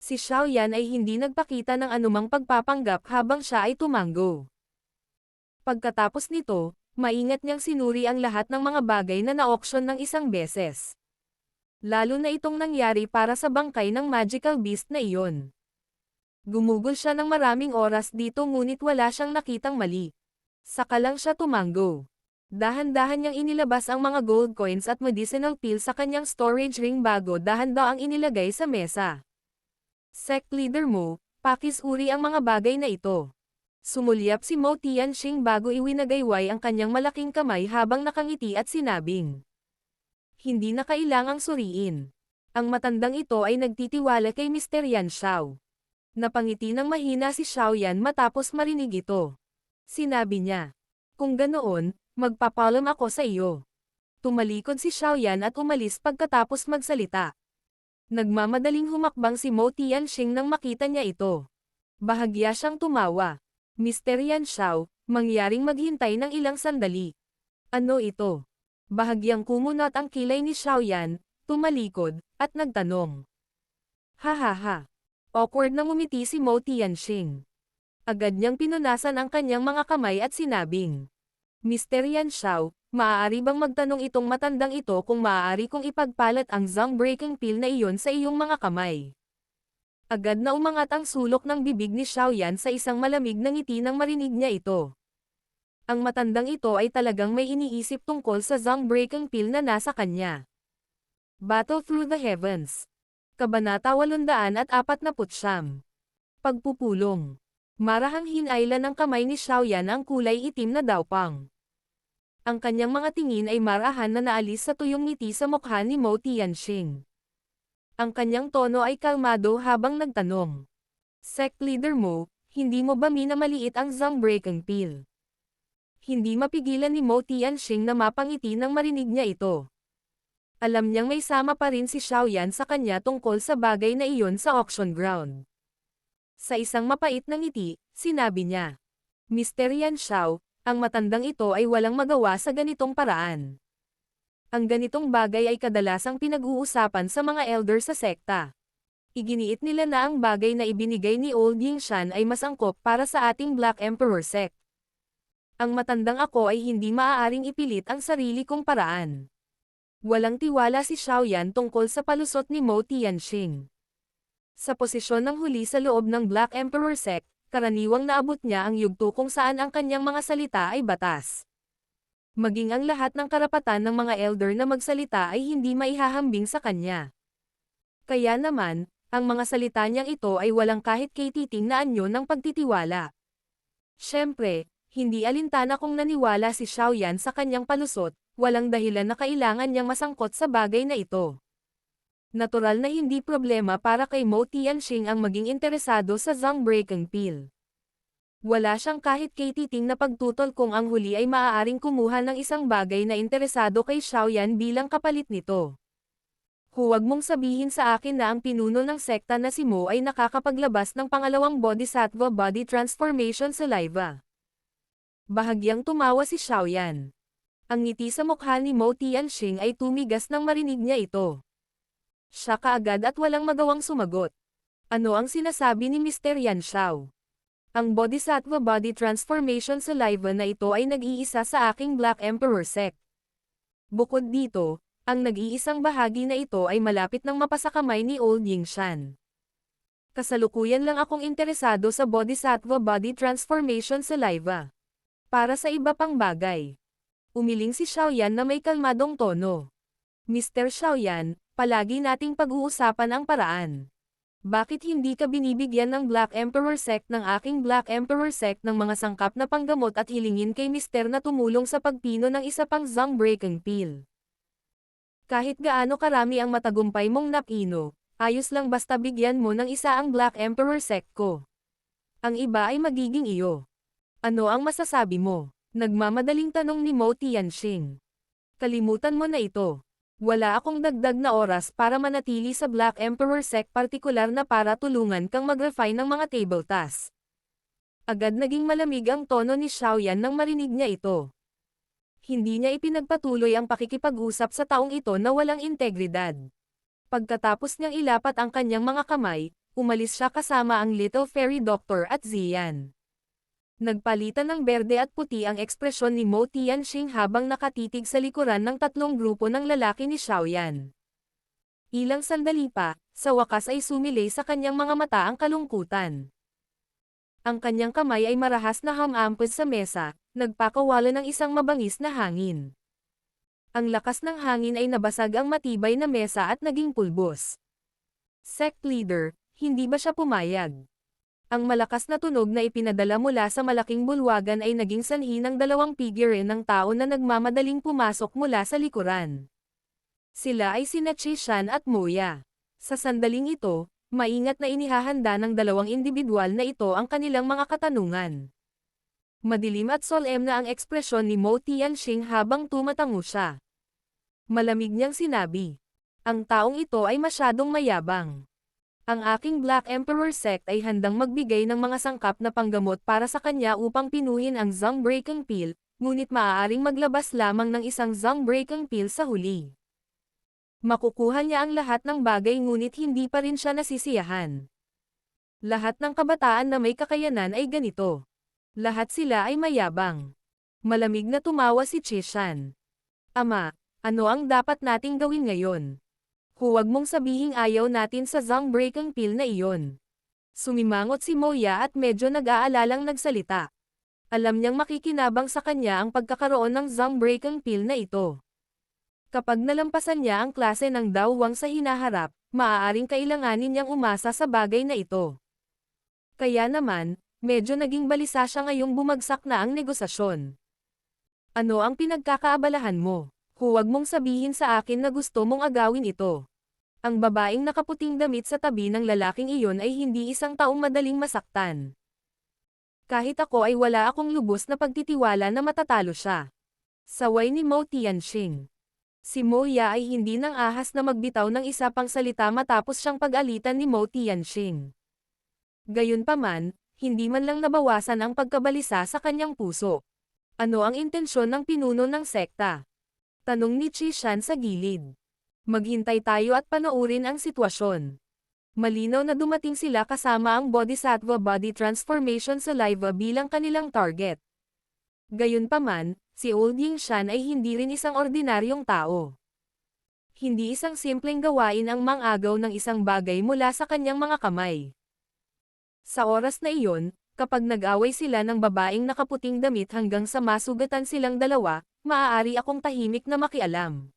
Si Xiaoyan ay hindi nagpakita ng anumang pagpapanggap habang siya ay tumanggo. Pagkatapos nito, maingat niyang sinuri ang lahat ng mga bagay na na-auction ng isang beses. Lalo na itong nangyari para sa bangkay ng magical beast na iyon. Gumugol siya ng maraming oras dito ngunit wala siyang nakitang mali. Saka lang siya tumanggo. Dahan-dahan niyang inilabas ang mga gold coins at medicinal pill sa kanyang storage ring bago dahan-dahan ang inilagay sa mesa. Sect leader mo, pakisuri ang mga bagay na ito. Sumulyap si Mo Tianxing bago iwinagayway ang kanyang malaking kamay habang nakangiti at sinabing, hindi na kailangang suriin. Ang matandang ito ay nagtitiwala kay Mr. Yan Xiao. Napangiti ng mahina si Xiaoyan matapos marinig ito. Sinabi niya, kung ganoon, magpapalam ako sa iyo. Tumalikod si Xiaoyan at umalis pagkatapos magsalita. Nagmamadaling humakbang si Mo Tianxing nang makita niya ito. Bahagya siyang tumawa. Mr. Yan Xiao, mangyaring maghintay ng ilang sandali. Ano ito? Bahagyang kumunat ang kilay ni Xiaoyan, tumalikod, at nagtanong. Hahaha. Awkward na ngumiti si Mo Tianxing. Agad niyang pinunasan ang kanyang mga kamay at sinabing, Mr. Yan Xiao, maaari bang magtanong itong matandang ito kung maaari kong ipagpalat ang Zhang Breaking Pill na iyon sa iyong mga kamay? Agad na umangat ang sulok ng bibig ni Xiaoyan sa isang malamig na ngiti nang marinig niya ito. Ang matandang ito ay talagang may iniisip tungkol sa Zhang Breaking Pill na nasa kanya. Battle Through the Heavens. Kabanata 849. Pagpupulong. Marahang hinailan ng kamay ni Xiaoyan ang kulay itim na dawpang. Ang kanyang mga tingin ay marahan na naalis sa tuyong ngiti sa mukha ni Mo Tianxing. Ang kanyang tono ay kalmado habang nagtanong. Sect leader mo, hindi mo ba minamaliit ang Zhang Breaking Pill? Hindi mapigilan ni Mo Tianxing na mapangiti nang marinig niya ito. Alam niyang may sama pa rin si Xiaoyan sa kanya tungkol sa bagay na iyon sa auction ground. Sa isang mapait na ngiti, sinabi niya, Mr. Yan Xiao, ang matandang ito ay walang magawa sa ganitong paraan. Ang ganitong bagay ay kadalasang pinag-uusapan sa mga elder sa sekta. Iginiit nila na ang bagay na ibinigay ni Old Yingshan ay mas angkop para sa ating Black Emperor sect. Ang matandang ako ay hindi maaaring ipilit ang sarili kong paraan. Walang tiwala si Xiaoyan tungkol sa palusot ni Mo Tianxing. Sa posisyon ng huli sa loob ng Black Emperor sect, karaniwang naabot niya ang yugto kung saan ang kanyang mga salita ay batas. Maging ang lahat ng karapatan ng mga elder na magsalita ay hindi maihahambing sa kanya. Kaya naman, ang mga salita niyang ito ay walang kahit katiting na anyo ng pagtitiwala. Siyempre, hindi alintana kung naniwala si Xiaoyan sa kanyang palusot, walang dahilan na kailangan niyang masangkot sa bagay na ito. Natural na hindi problema para kay Mo Tianxing ang maging interesado sa Zhang Breaking Pill. Wala siyang kahit katiting na pagtutol kung ang huli ay maaaring kumuha ng isang bagay na interesado kay Xiaoyan bilang kapalit nito. Huwag mong sabihin sa akin na ang pinuno ng sekta na si Mo ay nakakapaglabas ng pangalawang Bodhisattva body transformation saliva. Bahagyang tumawa si Xiaoyan. Ang ngiti sa mukha ni Mo Tianxing ay tumigas nang marinig niya ito. Siya kaagad at walang magawang sumagot. Ano ang sinasabi ni Mr. Yan Xiao? Ang Bodhisattva body transformation saliva na ito ay nag-iisa sa aking Black Emperor sect. Bukod dito, ang nag-iisang bahagi na ito ay malapit ng mapasakamay ni Old Yingshan. Kasalukuyan lang akong interesado sa Bodhisattva body transformation saliva. Para sa iba pang bagay. Umiling si Xiaoyan na may kalmadong tono. Mr. Xiaoyan, palagi nating pag-uusapan ang paraan. Bakit hindi ka binibigyan ng Black Emperor sect ng aking Black Emperor sect ng mga sangkap na panggamot at hilingin kay Mr. na tumulong sa pagpino ng isa pang Zhang Breaking Pill? Kahit gaano karami ang matagumpay mong napino, ayos lang basta bigyan mo ng isa ang Black Emperor sect ko. Ang iba ay magiging iyo. Ano ang masasabi mo? Nagmamadaling tanong ni Mo Tianxing. Kalimutan mo na ito. Wala akong dagdag na oras para manatili sa Black Emperor sect, partikular na para tulungan kang mag-refine ng mga table tasks. Agad naging malamig ang tono ni Xiaoyan nang marinig niya ito. Hindi niya ipinagpatuloy ang pakikipag-usap sa taong ito na walang integridad. Pagkatapos niyang ilapat ang kanyang mga kamay, umalis siya kasama ang Little Fairy Doctor at Ziyan. Nagpalitan ng berde at puti ang ekspresyon ni Mo Tianxing habang nakatitig sa likuran ng tatlong grupo ng lalaki ni Xiaoyan. Ilang sandali pa, sa wakas ay sumilay sa kanyang mga mata ang kalungkutan. Ang kanyang kamay ay marahas na hamampos sa mesa, nagpakawala ng isang mabangis na hangin. Ang lakas ng hangin ay nabasag ang matibay na mesa at naging pulbos. Sect leader, hindi ba siya pumayag? Ang malakas na tunog na ipinadala mula sa malaking bulwagan ay naging sanhi ng dalawang figure ng tao na nagmamadaling pumasok mula sa likuran. Sila ay sina Chishan at Moya. Sa sandaling ito, maingat na inihahanda ng dalawang individual na ito ang kanilang mga katanungan. Madilim at solemn na ang ekspresyon ni Mo Tianxing habang tumatango siya. Malamig niyang sinabi, "Ang taong ito ay masyadong mayabang. Ang aking Black Emperor sect ay handang magbigay ng mga sangkap na panggamot para sa kanya upang pinuhin ang Zong Breaking Pill, ngunit maaaring maglabas lamang ng isang Zong Breaking Pill sa huli. Makukuha niya ang lahat ng bagay ngunit hindi pa rin siya nasisiyahan. Lahat ng kabataan na may kakayanan ay ganito. Lahat sila ay mayabang." Malamig na tumawa si Chishan. "Ama, ano ang dapat nating gawin ngayon? Huwag mong sabihing ayaw natin sa Zong Breaking Pill na iyon." Sumimangot si Moya at medyo nag-aalalang nagsalita. Alam niyang makikinabang sa kanya ang pagkakaroon ng Zong Breaking Pill na ito. Kapag nalampasan niya ang klase ng dawwang sa hinaharap, maaaring kailanganin niyang umasa sa bagay na ito. Kaya naman, medyo naging balisa siya ngayong bumagsak na ang negosasyon. "Ano ang pinagkakaabalahan mo? Huwag mong sabihin sa akin na gusto mong agawin ito." Ang babaeng nakaputing damit sa tabi ng lalaking iyon ay hindi isang taong madaling masaktan. "Kahit ako ay wala akong lubos na pagtitiwala na matatalo siya." Saway ni Mo Tianxing. Si Moya ay hindi nang ahas na magbitaw ng isa pang salita matapos siyang pag-alitan ni Mo Tianxing. Gayunpaman, hindi man lang nabawasan ang pagkabalisa sa kanyang puso. "Ano ang intensyon ng pinuno ng sekta?" tanong ni Chishan sa gilid. "Maghintay tayo at panoorin ang sitwasyon." Malinaw na dumating sila kasama ang Bodhisattva Body Transformation Saliva bilang kanilang target. Gayunpaman, si Old Yingshan ay hindi rin isang ordinaryong tao. Hindi isang simpleng gawain ang mang-agaw ng isang bagay mula sa kanyang mga kamay. Sa oras na iyon, kapag nag-away sila ng babaeng nakaputing damit hanggang sa masugatan silang dalawa, maaari akong tahimik na makialam.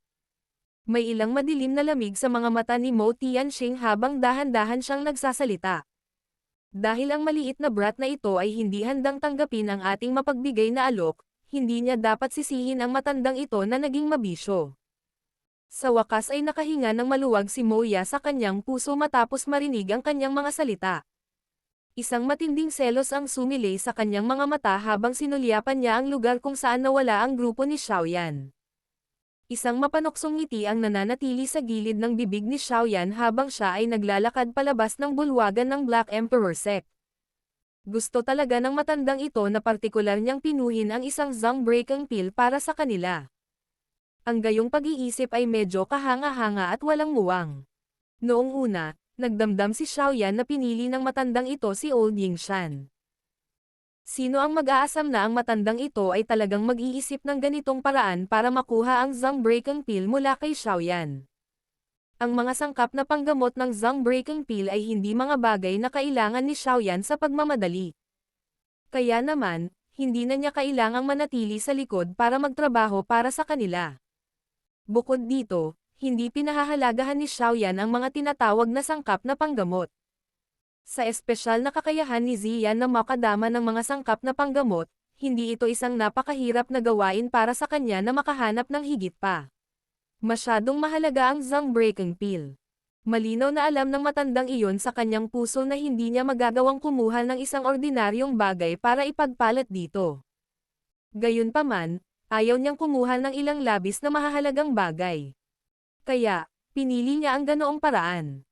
May ilang madilim na lamig sa mga mata ni Mo Tianxing habang dahan-dahan siyang nagsasalita. Dahil ang maliit na brat na ito ay hindi handang tanggapin ang ating mapagbigay na alok, hindi niya dapat sisihin ang matandang ito na naging mabisyo. Sa wakas ay nakahinga ng maluwag si Moya sa kanyang puso matapos marinig ang kanyang mga salita. Isang matinding selos ang sumilay sa kanyang mga mata habang sinulyapan niya ang lugar kung saan nawala ang grupo ni Xiaoyan. Isang mapanoksong ngiti ang nananatili sa gilid ng bibig ni Xiaoyan habang siya ay naglalakad palabas ng bulwagan ng Black Emperor sect. Gusto talaga ng matandang ito na partikular niyang pinuhin ang isang Zong Breaking Pill para sa kanila. Ang gayong pag-iisip ay medyo kahanga-hanga at walang muwang. Noong una, nagdamdam si Xiaoyan na pinili ng matandang ito si Old Yingshan. Sino ang mag-aasam na ang matandang ito ay talagang mag-iisip ng ganitong paraan para makuha ang Zong Breaking Pill mula kay Xiaoyan. Ang mga sangkap na panggamot ng Zong Breaking Pill ay hindi mga bagay na kailangan ni Xiaoyan sa pagmamadali. Kaya naman, hindi na niya kailangang manatili sa likod para magtrabaho para sa kanila. Bukod dito, hindi pinahahalagahan ni Xiaoyan ang mga tinatawag na sangkap na panggamot. Sa espesyal na kakayahan ni Ziyan na makadama ng mga sangkap na panggamot, hindi ito isang napakahirap na gawain para sa kanya na makahanap ng higit pa. Masyadong mahalaga ang Zhang Breaking Pill. Malinaw na alam ng matandang iyon sa kanyang puso na hindi niya magagawang kumuha ng isang ordinaryong bagay para ipagpalat dito. Gayunpaman, ayaw niyang kumuha ng ilang labis na mahahalagang bagay. Kaya, pinili niya ang ganoong paraan.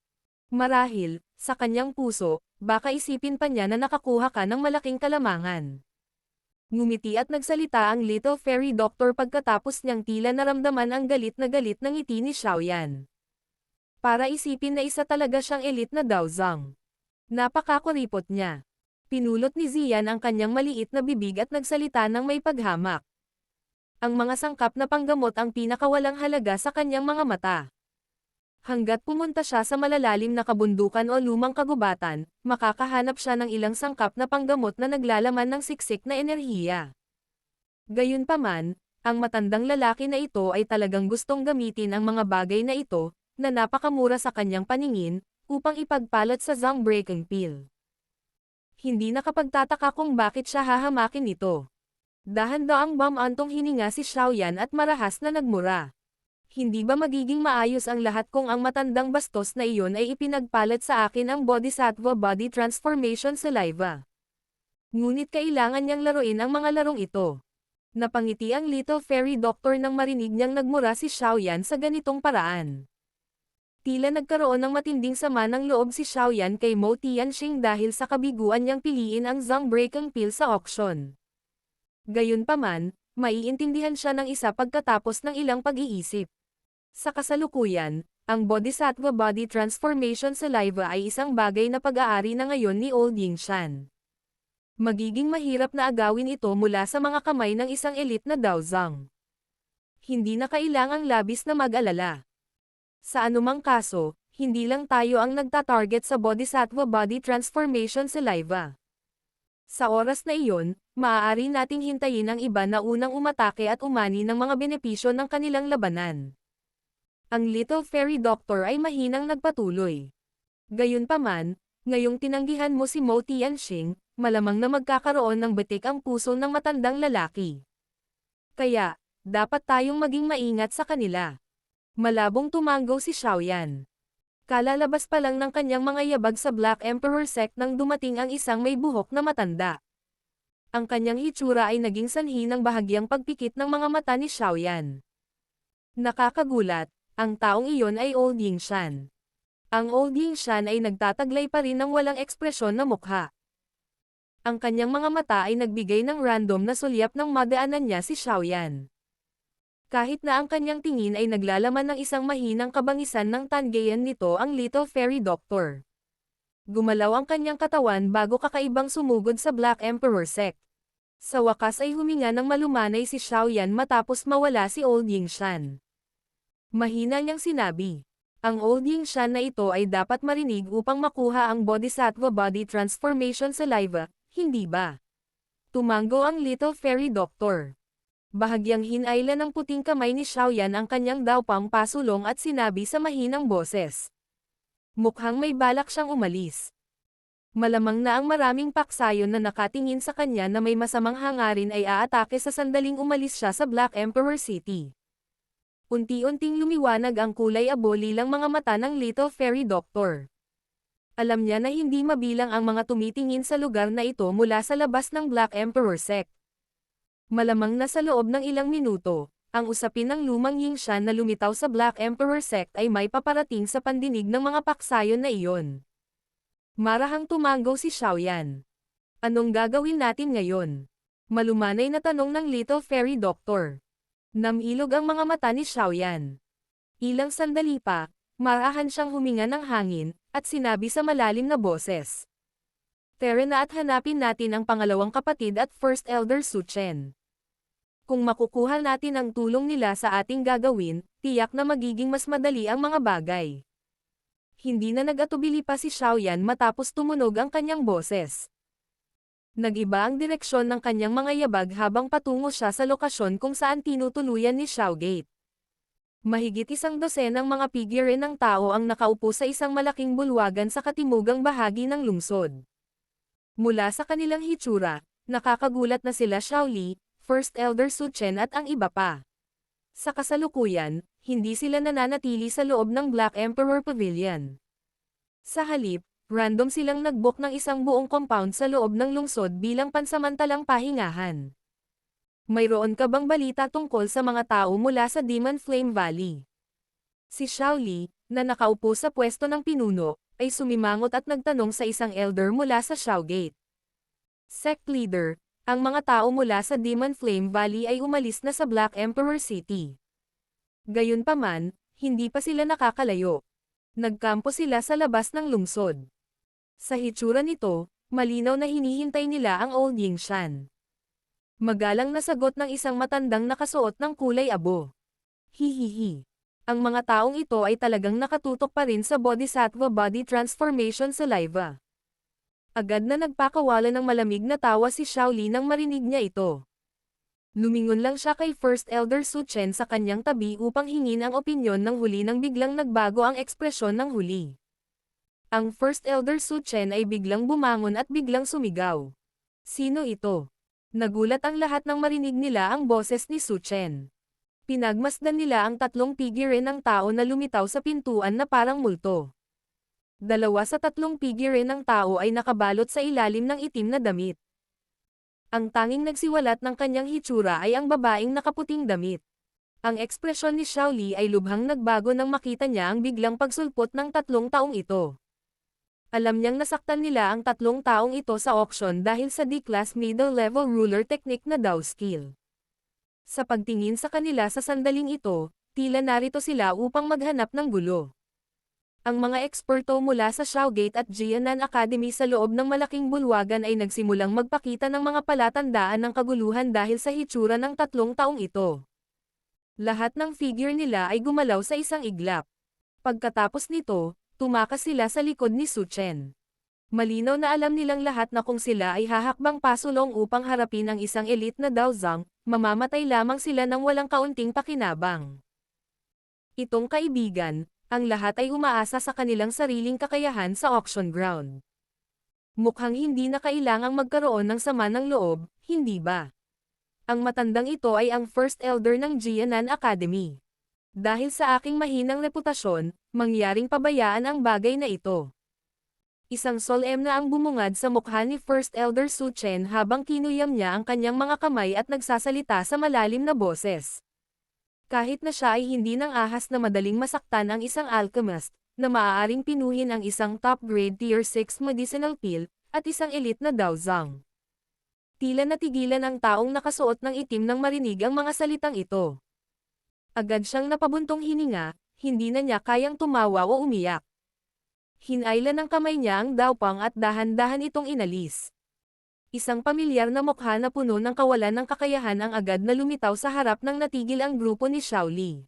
Marahil, sa kanyang puso, baka isipin pa niya na nakakuha ka ng malaking kalamangan. Ngumiti at nagsalita ang Little Fairy Doctor pagkatapos niyang tila naramdaman ang galit na galit ng ngiti ni Xiaoyan. Para isipin na isa talaga siyang elite na Daozang. Napakakuripot niya. Pinulot ni Zian ang kanyang maliit na bibig at nagsalita ng may paghamak. Ang mga sangkap na panggamot ang pinakawalang halaga sa kanyang mga mata. Hanggat pumunta siya sa malalalim na kabundukan o lumang kagubatan, makakahanap siya ng ilang sangkap na panggamot na naglalaman ng siksik na enerhiya. Gayunpaman, ang matandang lalaki na ito ay talagang gustong gamitin ang mga bagay na ito, na napakamura sa kanyang paningin, upang ipagpalat sa Zhang Breaking Pill. Hindi nakapagtataka kung bakit siya hahamakin ito. Dahan-daang antong hininga si Xiaoyan at marahas na nagmura. Hindi ba magiging maayos ang lahat kung ang matandang bastos na iyon ay ipinagpalat sa akin ang Bodhisattva Body Transformation Saliva? Ngunit kailangan niyang laruin ang mga larong ito. Napangiti ang Little Fairy Doctor nang marinig niyang nagmura si Xiaoyan sa ganitong paraan. Tila nagkaroon ng matinding sama ng loob si Xiaoyan kay Mo Tianxing dahil sa kabiguan niyang piliin ang Zhang Breaking Pill sa auction. Gayunpaman, maiintindihan siya ng isa pagkatapos ng ilang pag-iisip. Sa kasalukuyan, ang Bodhisattva Body Transformation Saliva ay isang bagay na pag-aari na ngayon ni Old Yingshan. Magiging mahirap na agawin ito mula sa mga kamay ng isang elite na Daozang. Hindi na kailangang labis na mag-alala. Sa anumang kaso, hindi lang tayo ang nagtatarget sa Bodhisattva Body Transformation Saliva. Sa oras na iyon, maaari nating hintayin ang iba na unang umatake at umani ng mga benepisyo ng kanilang labanan. Ang Little Fairy Doctor ay mahinang nagpatuloy. Gayunpaman, ngayong tinanggihan mo si Mo Tianxing, malamang na magkakaroon ng batik ang puso ng matandang lalaki. Kaya, dapat tayong maging maingat sa kanila. Malabong tumanggaw si Xiaoyan. Kalalabas pa lang ng kanyang mga yabag sa Black Emperor sect nang dumating ang isang may buhok na matanda. Ang kanyang hitsura ay naging sanhi ng bahagyang pagpikit ng mga mata ni Xiaoyan. Nakakagulat, ang taong iyon ay Old Yingshan. Ang Old Yingshan ay nagtataglay pa rin ng walang ekspresyon na mukha. Ang kanyang mga mata ay nagbigay ng random na sulyap ng madaanan niya si Xiaoyan. Kahit na ang kanyang tingin ay naglalaman ng isang mahinang kabangisan ng tanggayan nito ang Little Fairy Doctor. Gumalaw ang kanyang katawan bago kakaibang sumugod sa Black Emperor sect. Sa wakas ay huminga ng malumanay si Xiaoyan matapos mawala si Old Yingshan. Mahina niyang sinabi. Ang Old Yingshan na ito ay dapat marinig upang makuha ang Bodhisattva Body Transformation Saliva, hindi ba? Tumanggo ang Little Fairy Doctor. Bahagyang hinayla ng puting kamay ni Xiaoyan ang kanyang dawpang pasulong at sinabi sa mahinang boses. Mukhang may balak siyang umalis. Malamang na ang maraming paksayon na nakatingin sa kanya na may masamang hangarin ay aatake sa sandaling umalis siya sa Black Emperor City. Unti-unting lumiwanag ang kulay abolilang mga mata ng Little Fairy Doctor. Alam niya na hindi mabilang ang mga tumitingin sa lugar na ito mula sa labas ng Black Emperor sect. Malamang na sa loob ng ilang minuto, ang usapin ng lumang Yingshan na lumitaw sa Black Emperor sect ay may paparating sa pandinig ng mga paksayon na iyon. Marahang tumanggaw si Xiaoyan. Anong gagawin natin ngayon? Malumanay na tanong ng Little Fairy Doctor. Namilog ang mga mata ni Xiaoyan. Ilang sandali pa, marahan siyang huminga ng hangin, at sinabi sa malalim na boses. Tara na at hanapin natin ang pangalawang kapatid at First Elder Su Chen. Kung makukuha natin ang tulong nila sa ating gagawin, tiyak na magiging mas madali ang mga bagay. Hindi na nag-atubili pa si Xiaoyan matapos tumunog ang kanyang boses. Nag-iba ang direksyon ng kanyang mga yabag habang patungo siya sa lokasyon kung saan tinutuluyan ni Xiao Gate. Mahigit 100 ng mga figure ng tao ang nakaupo sa isang malaking bulwagan sa katimugang bahagi ng lungsod. Mula sa kanilang hitsura, nakakagulat na sila Xiao Li, First Elder Su Chen at ang iba pa. Sa kasalukuyan, hindi sila nananatili sa loob ng Black Emperor Pavilion. Sa halip, random silang nag-book ng isang buong compound sa loob ng lungsod bilang pansamantalang pahingahan. Mayroon ka bang balita tungkol sa mga tao mula sa Demon Flame Valley? Si Xiao Li, na nakaupo sa pwesto ng pinuno, ay sumimangot at nagtanong sa isang elder mula sa Xiao Gate. Sect leader, ang mga tao mula sa Demon Flame Valley ay umalis na sa Black Emperor City. Gayunpaman, hindi pa sila nakakalayo. Nagkampo sila sa labas ng lungsod. Sa hitsura nito, malinaw na hinihintay nila ang Old Yingshan. Magalang na sagot ng isang matandang nakasuot ng kulay abo. Hihihi. Ang mga taong ito ay talagang nakatutok pa rin sa Bodhisattva Body Transformation Saliva. Agad na nagpakawala ng malamig na tawa si Xiao Li nang marinig niya ito. Lumingon lang siya kay First Elder Su Chen sa kanyang tabi upang hingin ang opinyon ng huli nang biglang nagbago ang ekspresyon ng huli. Ang First Elder Su Chen ay biglang bumangon at biglang sumigaw. Sino ito? Nagulat ang lahat nang marinig nila ang boses ni Su Chen. Pinagmasdan nila ang tatlong figure ng tao na lumitaw sa pintuan na parang multo. Dalawa sa tatlong figure ng tao ay nakabalot sa ilalim ng itim na damit. Ang tanging nagsiwalat ng kanyang hitsura ay ang babaeng nakaputing damit. Ang ekspresyon ni Xiao Li ay lubhang nagbago nang makita niya ang biglang pagsulpot ng tatlong taong ito. Alam niyang nasaktan nila ang tatlong taong ito sa auction dahil sa D-class middle-level ruler technique na Dao skill. Sa pagtingin sa kanila sa sandaling ito, tila narito sila upang maghanap ng gulo. Ang mga eksperto mula sa Xiao Gate at Jianan Academy sa loob ng malaking bulwagan ay nagsimulang magpakita ng mga palatandaan ng kaguluhan dahil sa hitsura ng tatlong taong ito. Lahat ng figure nila ay gumalaw sa isang iglap. Pagkatapos nito, tumakas sila sa likod ni Su Chen. Malinaw na alam nilang lahat na kung sila ay hahakbang pasulong upang harapin ang isang elite na Daozang, mamamatay lamang sila ng walang kaunting pakinabang. Itong kaibigan, ang lahat ay umaasa sa kanilang sariling kakayahan sa auction ground. Mukhang hindi na kailangang magkaroon ng sama ng loob, hindi ba? Ang matandang ito ay ang First Elder ng Jianan Academy. Dahil sa aking mahinang reputasyon, mangyaring pabayaan ang bagay na ito. Isang solemn na ang bumungad sa mukha ni First Elder Su Chen habang kinuyam niya ang kanyang mga kamay at nagsasalita sa malalim na boses. Kahit na siya ay hindi nang ahas na madaling masaktan ang isang alchemist, na maaaring pinuhin ang isang top-grade Tier 6 medicinal pill, at isang elite na Daozang. Tila natigilan ang taong nakasuot ng itim nang marinig ang mga salitang ito. Agad siyang napabuntong hininga, hindi na niya kayang tumawa o umiyak. Hinailan ng kamay niya ang Daopang at dahan-dahan itong inalis. Isang pamilyar na mukha na puno ng kawalan ng kakayahan ang agad na lumitaw sa harap ng natigil ang grupo ni Xiao Li.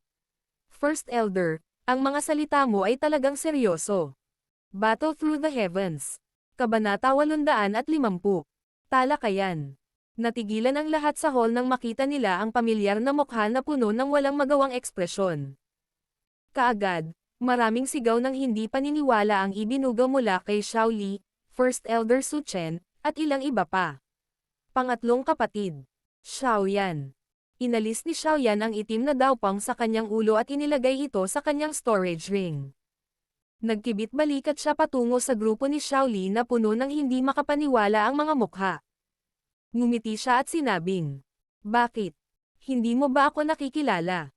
First Elder, ang mga salita mo ay talagang seryoso. Battle Through the Heavens. Kabanata 850. Talakayan. Natigilan ang lahat sa hall nang makita nila ang pamilyar na mukha na puno ng walang magawang ekspresyon. Kaagad, maraming sigaw ng hindi paniniwala ang ibinugaw mula kay Xiao Li, First Elder Su Chen, at ilang iba pa. Pangatlong kapatid. Xiao Yan. Inalis ni Xiao Yan ang itim na Daopang sa kanyang ulo at inilagay ito sa kanyang storage ring. Nagkibit balikat siya patungo sa grupo ni Xiao Li na puno ng hindi makapaniwala ang mga mukha. Ngumiti siya at sinabing, "Bakit? Hindi mo ba ako nakikilala?"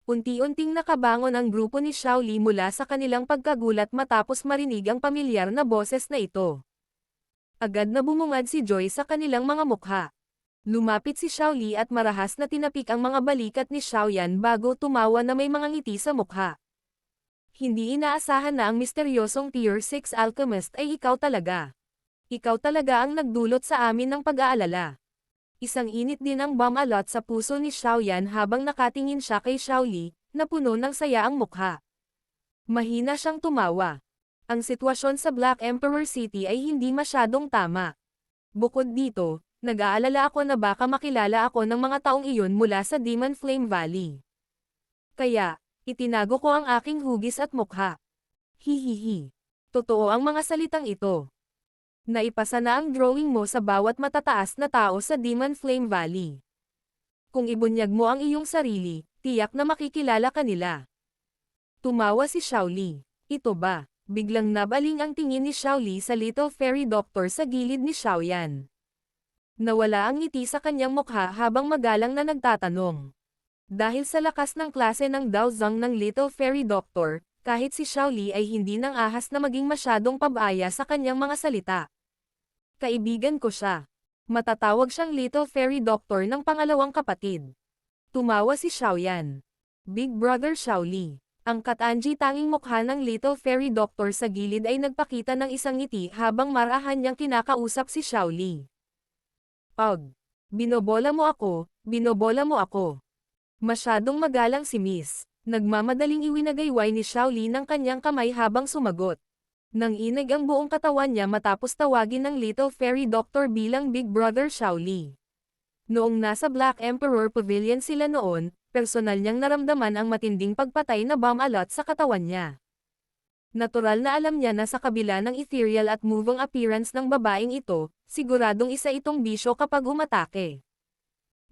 Unti-unting nakabangon ang grupo ni Xiao Li mula sa kanilang pagkagulat matapos marinig ang pamilyar na boses na ito. Agad na bumungad si Joy sa kanilang mga mukha. Lumapit si Xiao Li at marahas na tinapik ang mga balikat ni Xiao Yan bago tumawa na may mga ngiti sa mukha. Hindi inaasahan na ang misteryosong Tier 6 alchemist ay ikaw talaga. Ikaw talaga ang nagdulot sa amin ng pag-aalala. Isang init din ang bomb-alot sa puso ni Xiao Yan habang nakatingin siya kay Xiao Li, na puno ng saya ang mukha. Mahina siyang tumawa. Ang sitwasyon sa Black Emperor City ay hindi masyadong tama. Bukod dito, nag-aalala ako na baka makilala ako ng mga taong iyon mula sa Demon Flame Valley. Kaya, itinago ko ang aking hugis at mukha. Hihihi. Totoo ang mga salitang ito. Naipasa na ang drawing mo sa bawat matataas na tao sa Demon Flame Valley. Kung ibunyag mo ang iyong sarili, Tiyak na makikilala ka nila. Tumawa si Xiaoli. Ito ba? Biglang nabaling ang tingin ni Xiaoli sa Little Fairy Doctor sa gilid ni Xiaoyan. Nawala ang ngiti sa kanyang mukha habang magalang na nagtatanong. Dahil sa lakas ng klase ng Daozang ng Little Fairy Doctor, kahit si Xiaoli ay hindi nang ahas na maging masyadong pabaya sa kanyang mga salita. Kaibigan ko siya. Matatawag siyang Little Fairy Doctor ng pangalawang kapatid. Tumawa si Xiaoyan. Big Brother Xiaoli. Ang katanji tanging mukha ng Little Fairy Doctor sa gilid ay nagpakita ng isang ngiti habang marahan niyang kinakausap si Xiaoli. Pag binobola mo ako, binobola mo ako. Masyadong magalang si Miss. Nagmamadaling iwinagayway ni Xiaoli ng kanyang kamay habang sumagot. Nang inig ang buong katawan niya matapos tawagin ng Little Fairy Doctor bilang Big Brother Xiaoli. Noong nasa Black Emperor Pavilion sila noon, personal niyang naramdaman ang matinding pagpatay na bomb alot sa katawan niya. Natural na alam niya na sa kabila ng ethereal at moving appearance ng babaeng ito, siguradong isa itong bisyo kapag umatake.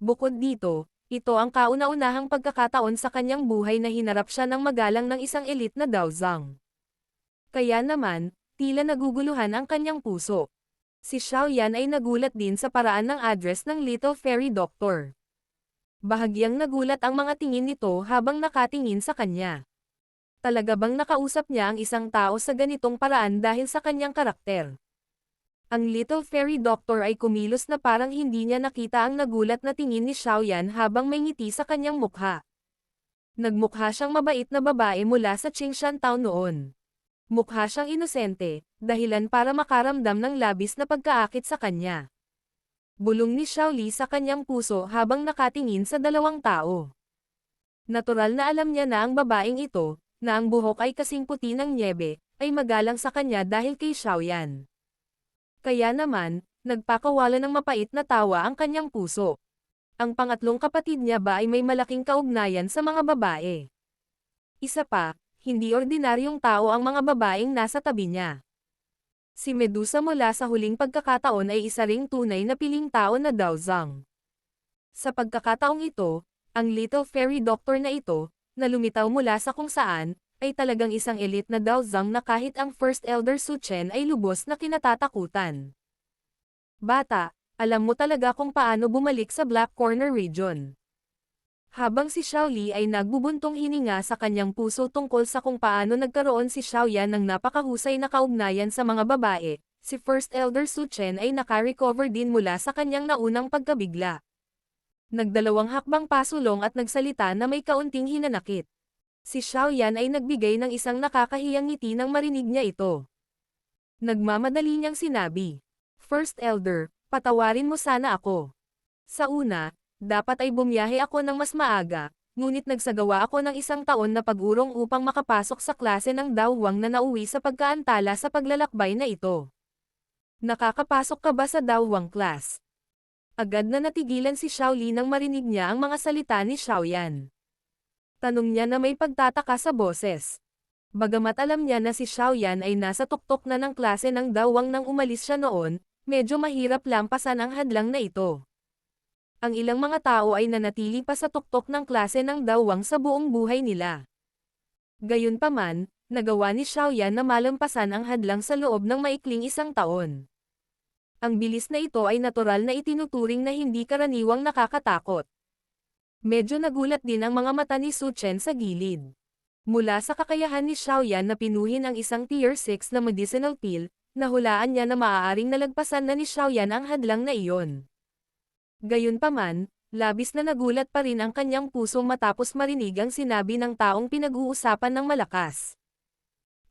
Bukod dito, ito ang kauna-unahang pagkakataon sa kanyang buhay na hinarap siya ng magalang ng isang elite na Daozang. Kaya naman, tila naguguluhan ang kanyang puso. Si Xiaoyan ay nagulat din sa paraan ng address ng Little Fairy Doctor. Bahagyang nagulat ang mga tingin nito habang nakatingin sa kanya. Talaga bang nakausap niya ang isang tao sa ganitong paraan dahil sa kanyang karakter? Ang Little Fairy Doctor ay kumilos na parang hindi niya nakita ang nagulat na tingin ni Xiaoyan habang may ngiti sa kanyang mukha. Nagmukha siyang mabait na babae mula sa Qingshan Town noon. Mukha siyang inosente, dahilan para makaramdam ng labis na pagkaakit sa kanya. Bulong ni Xiaoli sa kanyang puso habang nakatingin sa dalawang tao. Natural na alam niya na ang babaeng ito, na ang buhok ay kasing puti ng nyebe, ay magalang sa kanya dahil kay Xiaoyan. Kaya naman, nagpakawala ng mapait na tawa ang kanyang puso. Ang pangatlong kapatid niya ba ay may malaking kaugnayan sa mga babae? Isa pa, hindi ordinaryong tao ang mga babaeng nasa tabi niya. Si Medusa mula sa huling pagkakataon ay isa ring tunay na piling tao na Daozang. Sa pagkakataong ito, ang Little Fairy Doctor na ito, na lumitaw mula sa kung saan, ay talagang isang elite na Daozang na kahit ang First Elder Su Chen ay lubos na kinatatakutan. Bata, alam mo talaga kung paano bumalik sa Black Corner Region. Habang si Xiaoli ay nagbubuntong hininga sa kanyang puso tungkol sa kung paano nagkaroon si Xiaoyan ng napakahusay na kaugnayan sa mga babae, si First Elder Su Chen ay naka-recover din mula sa kanyang naunang pagkabigla. Nagdalawang hakbang pasulong at nagsalita na may kaunting hinanakit. Si Xiaoyan ay nagbigay ng isang nakakahiyang ngiti nang marinig niya ito. Nagmamadali niyang sinabi, "First Elder, patawarin mo sana ako. Sa una, dapat ay bumiyahe ako ng mas maaga, ngunit nagsagawa ako ng isang taon na pag-urong upang makapasok sa klase ng Daowang na nauwi sa pagkaantala sa paglalakbay na ito. Nakakapasok ka ba sa Daowang class?" Agad na natigilan si Xiaoli nang marinig niya ang mga salita ni Xiaoyan. Tanong niya na may pagtataka sa boses. Bagamat alam niya na si Xiaoyan ay nasa tuktok na ng klase ng Daowang nang umalis siya noon, medyo mahirap lampasan ang hadlang na ito. Ang ilang mga tao ay nanatili pa sa tuktok ng klase ng Daowang sa buong buhay nila. Gayunpaman, nagawa ni Xiaoyan na malampasan ang hadlang sa loob ng maikling isang taon. Ang bilis na ito ay natural na itinuturing na hindi karaniwang nakakatakot. Medyo nagulat din ang mga mata ni Su Chen sa gilid. Mula sa kakayahan ni Xiaoyan na pinuhin ang isang Tier 6 na medicinal pill, nahulaan niya na maaaring nalagpasan na ni Xiaoyan ang hadlang na iyon. Gayunpaman, labis na nagulat pa rin ang kanyang puso matapos marinig ang sinabi ng taong pinag-uusapan ng malakas.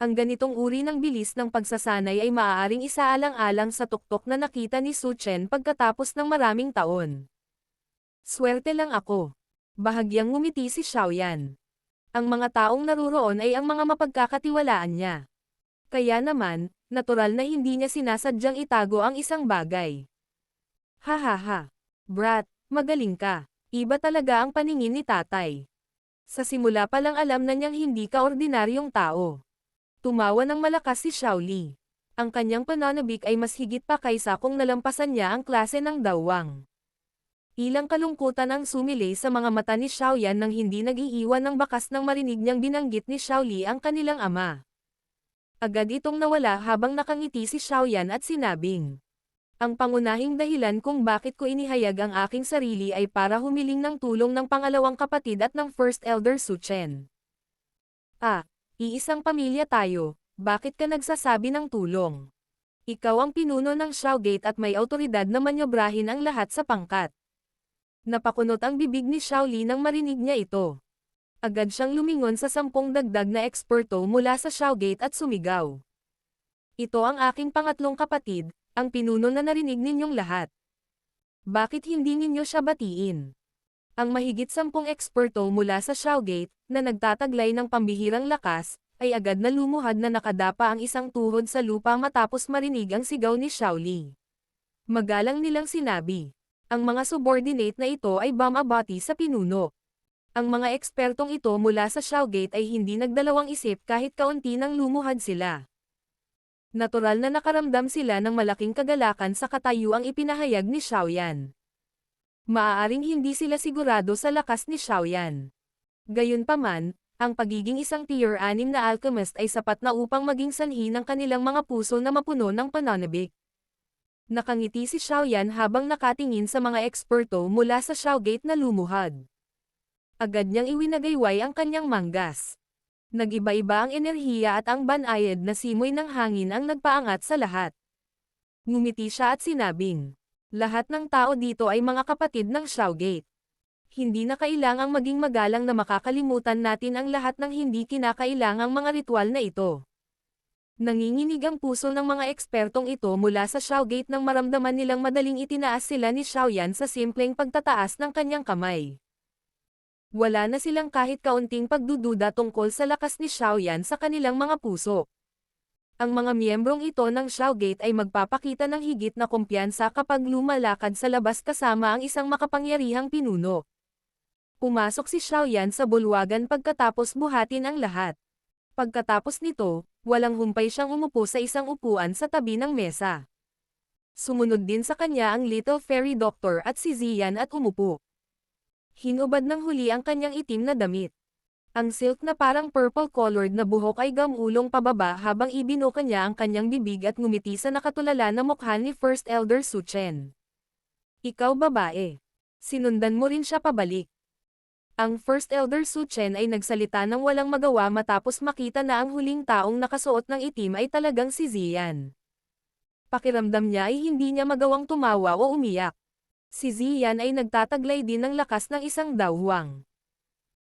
Ang ganitong uri ng bilis ng pagsasanay ay maaaring isaalang-alang sa tuktok na nakita ni Su Chen pagkatapos ng maraming taon. Swerte lang ako. Bahagyang ngumiti si Xiaoyan. Ang mga taong naruroon ay ang mga mapagkakatiwalaan niya. Kaya naman, natural na hindi niya sinasadyang itago ang isang bagay. Hahaha. Brat, magaling ka. Iba talaga ang paningin ni tatay. Sa simula pa lang alam na niyang hindi ka ordinaryong tao. Tumawa ng malakas si Xiaoli. Ang kanyang pananabik ay mas higit pa kaysa kung nalampasan niya ang klase ng Daowang. Ilang kalungkutan ang sumilay sa mga mata ni Xiaoyan nang hindi nag-iiwan ng bakas nang marinig niyang binanggit ni Xiaoli ang kanilang ama. Agad itong nawala habang nakangiti si Xiaoyan at sinabing, ang pangunahing dahilan kung bakit ko inihayag ang aking sarili ay para humiling ng tulong ng pangalawang kapatid at ng First Elder Su Chen. Ah, iisang pamilya tayo, bakit ka nagsasabi ng tulong? Ikaw ang pinuno ng Xiaogate at may awtoridad na manyobrahin ang lahat sa pangkat. Napakunot ang bibig ni Xiaoli nang marinig niya ito. Agad siyang lumingon sa 10 dagdag na eksperto mula sa Xiaogate at sumigaw. Ito ang aking pangatlong kapatid, ang pinuno na narinig ninyong lahat. Bakit hindi ninyo siya batiin? Ang mahigit 10 eksperto mula sa Xiaogate, na nagtataglay ng pambihirang lakas, ay agad na lumuhad na nakadapa ang isang tuhod sa lupa matapos marinig ang sigaw ni Xiaoli. Magalang nilang sinabi. Ang mga subordinate na ito ay bumabati sa pinuno. Ang mga ekspertong ito mula sa Xiaogate ay hindi nagdalawang isip kahit kaunti nang lumuhad sila. Natural na nakaramdam sila ng malaking kagalakan sa katayuang ipinahayag ni Xiaoyan. Maaaring hindi sila sigurado sa lakas ni Xiaoyan. Gayunpaman, ang pagiging isang tier 6 na alchemist ay sapat na upang maging sanhi ng kanilang mga puso na mapuno ng pananabik. Nakangiti si Xiaoyan habang nakatingin sa mga eksperto mula sa Xiaogate na lumuhad. Agad niyang iwinagayway ang kanyang manggas. Nag-iba-iba ang enerhiya at ang banayad na simoy ng hangin ang nagpaangat sa lahat. Ngumiti siya at sinabing, lahat ng tao dito ay mga kapatid ng Xiaogate. Hindi na kailangang maging magalang na makakalimutan natin ang lahat ng hindi kinakailangang mga ritual na ito. Nanginginig ang puso ng mga ekspertong ito mula sa Xiaogate nang maramdaman nilang madaling itinaas sila ni Xiaoyan sa simpleng pagtataas ng kanyang kamay. Wala na silang kahit kaunting pagdududa tungkol sa lakas ni Xiaoyan sa kanilang mga puso. Ang mga miyembrong ito ng Xiaogate ay magpapakita ng higit na kumpiyansa kapag lumalakad sa labas kasama ang isang makapangyarihang pinuno. Pumasok si Xiaoyan sa bulwagan pagkatapos buhatin ang lahat. Pagkatapos nito, walang humpay siyang umupo sa isang upuan sa tabi ng mesa. Sumunod din sa kanya ang Little Fairy Doctor at si Ziyan at umupo. Hinubad ng huli ang kanyang itim na damit. Ang silk na parang purple-colored na buhok ay gamulong pababa habang ibinuka niya ang kanyang bibig at ngumiti sa nakatulala na mukha ni First Elder Su Chen. Ikaw babae. Sinundan mo rin siya pabalik. Ang First Elder Su Chen ay nagsalita ng walang magawa matapos makita na ang huling taong nakasuot ng itim ay talagang si Ziyan. Pakiramdam niya ay hindi niya magawang tumawa o umiyak. Si Ziyan ay nagtataglay din ng lakas ng isang dawhuang.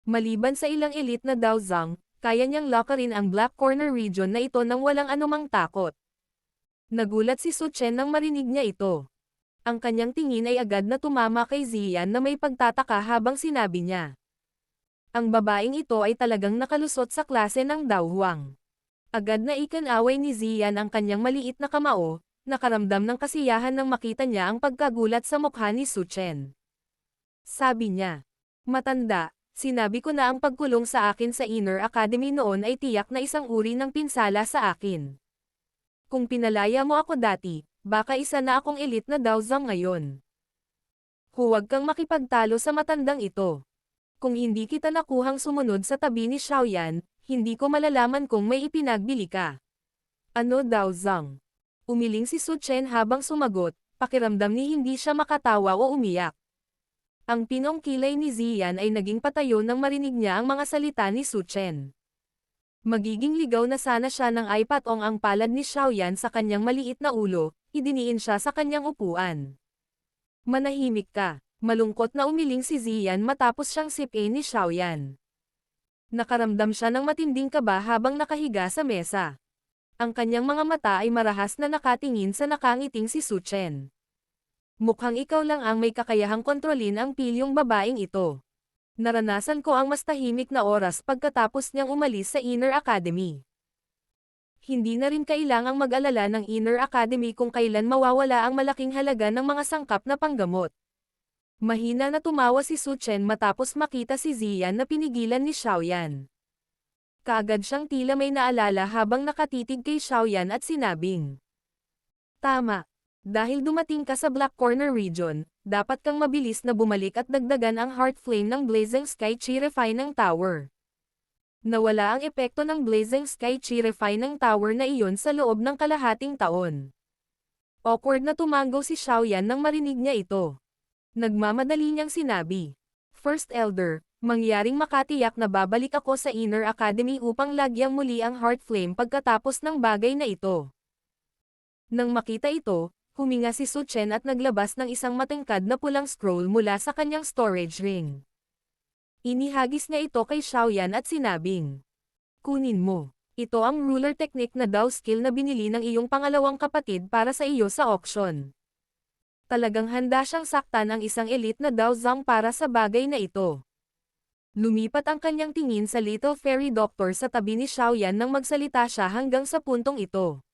Maliban sa ilang elite na dawzang, kaya niyang lakarin ang Black Corner region na ito nang walang anumang takot. Nagulat si Su Chen nang marinig niya ito. Ang kanyang tingin ay agad na tumama kay Ziyan na may pagtataka habang sinabi niya. Ang babaeng ito ay talagang nakalusot sa klase ng dawhuang. Agad na ikinaway ni Ziyan ang kanyang maliit na kamao, nakaramdam ng kasiyahan nang makita niya ang pagkagulat sa mukha ni Su Chen. Sabi niya, matanda, sinabi ko na ang pagkulong sa akin sa Inner Academy noon ay tiyak na isang uri ng pinsala sa akin. Kung pinalaya mo ako dati, baka isa na akong elite na dawzang ngayon. Huwag kang makipagtalo sa matandang ito. Kung hindi kita nakuhang sumunod sa tabi ni Xiaoyan, hindi ko malalaman kung may ipinagbili ka. Ano daw Zhang? Umiling si Su Chen habang sumagot, pakiramdam ni hindi siya makatawa o umiyak. Ang pinong kilay ni Ziyan ay naging patayo nang marinig niya ang mga salita ni Su Chen. Magiging ligaw na sana siya ng ipatong ang palad ni Xiaoyan sa kanyang maliit na ulo, idiniin siya sa kanyang upuan. Manahimik ka. Malungkot na umiling si Ziyan matapos siyang sipin ni Xiaoyan. Nakaramdam siya ng matinding kaba habang nakahiga sa mesa. Ang kanyang mga mata ay marahas na nakatingin sa nakangiting si Su Chen. Mukhang ikaw lang ang may kakayahang kontrolin ang pilyong babaeng ito. Naranasan ko ang mas tahimik na oras pagkatapos niyang umalis sa Inner Academy. Hindi na rin kailangang mag-alala ng Inner Academy kung kailan mawawala ang malaking halaga ng mga sangkap na panggamot. Mahina na tumawa si Su Chen matapos makita si Ziyan na pinigilan ni Xiaoyan. Kaagad siyang tila may naalala habang nakatitig kay Xiaoyan at sinabing, tama. Dahil dumating ka sa Black Corner region, dapat kang mabilis na bumalik at dagdagan ang heart flame ng Blazing Sky Chi Refining Tower. Nawala ang epekto ng Blazing Sky Chi Refining Tower na iyon sa loob ng kalahating taon. Awkward na tumango si Xiaoyan nang marinig niya ito. Nagmamadali niyang sinabi, First Elder, mangyaring makatiyak na babalik ako sa Inner Academy upang lagyang muli ang heart flame pagkatapos ng bagay na ito. Nang makita ito, huminga si Su Chen at naglabas ng isang matangkad na pulang scroll mula sa kanyang storage ring. Inihagis niya ito kay Xiaoyan at sinabing, Kunin mo. Ito ang ruler technique na Dao skill na binili ng iyong pangalawang kapatid para sa iyo sa auction. Talagang handa siyang saktan ang isang elite na Dao Zhang para sa bagay na ito. Lumipat ang kanyang tingin sa Little Fairy Doctor sa tabi ni Xiaoyan nang magsalita siya hanggang sa puntong ito.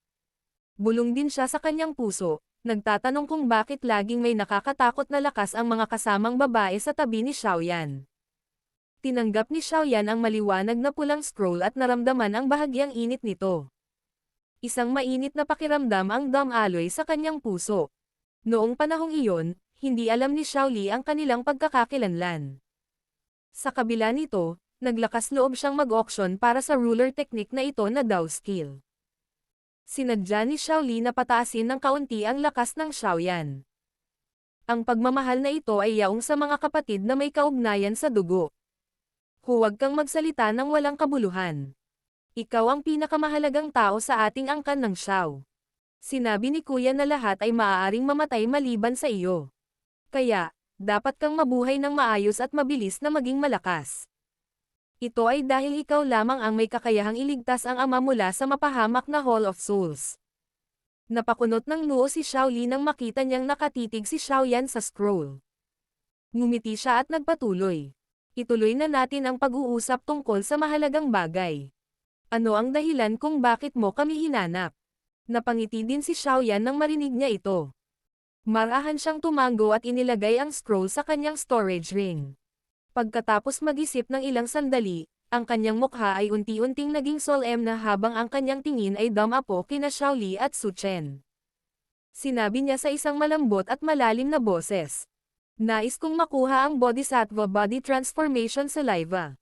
Bulong din siya sa kanyang puso, nagtatanong kung bakit laging may nakakatakot na lakas ang mga kasamang babae sa tabi ni Xiaoyan. Tinanggap ni Xiaoyan ang maliwanag na pulang scroll at naramdaman ang bahagyang init nito. Isang mainit na pakiramdam ang dam-aloy sa kanyang puso. Noong panahong iyon, hindi alam ni Xiaoli ang kanilang pagkakakilanlan. Sa kabila nito, naglakas loob siyang mag-auction para sa ruler technique na ito na Dao skill. Sinadya ni Xiaoli na pataasin ng kaunti ang lakas ng Xiaoyan. Ang pagmamahal na ito ay yaong sa mga kapatid na may kaugnayan sa dugo. Huwag kang magsalita ng walang kabuluhan. Ikaw ang pinakamahalagang tao sa ating angkan ng Xiao. Sinabi ni Kuya na lahat ay maaaring mamatay maliban sa iyo. Kaya, dapat kang mabuhay ng maayos at mabilis na maging malakas. Ito ay dahil ikaw lamang ang may kakayahang iligtas ang ama mula sa mapahamak na Hall of Souls. Napakunot ng noo si Xiaoli nang makita niyang nakatitig si Xiaoyan sa scroll. Ngumiti siya at nagpatuloy. Ituloy na natin ang pag-uusap tungkol sa mahalagang bagay. Ano ang dahilan kung bakit mo kami hinanap? Napangiti din si Xiaoyan nang marinig niya ito. Marahan siyang tumango at inilagay ang scroll sa kanyang storage ring. Pagkatapos mag-isip ng ilang sandali, ang kanyang mukha ay unti-unting naging solemn na habang ang kanyang tingin ay dumapo kina Xiaoli at Su Chen. Sinabi niya sa isang malambot at malalim na boses. Nais kong makuha ang Bodhisattva Body Transformation Saliva.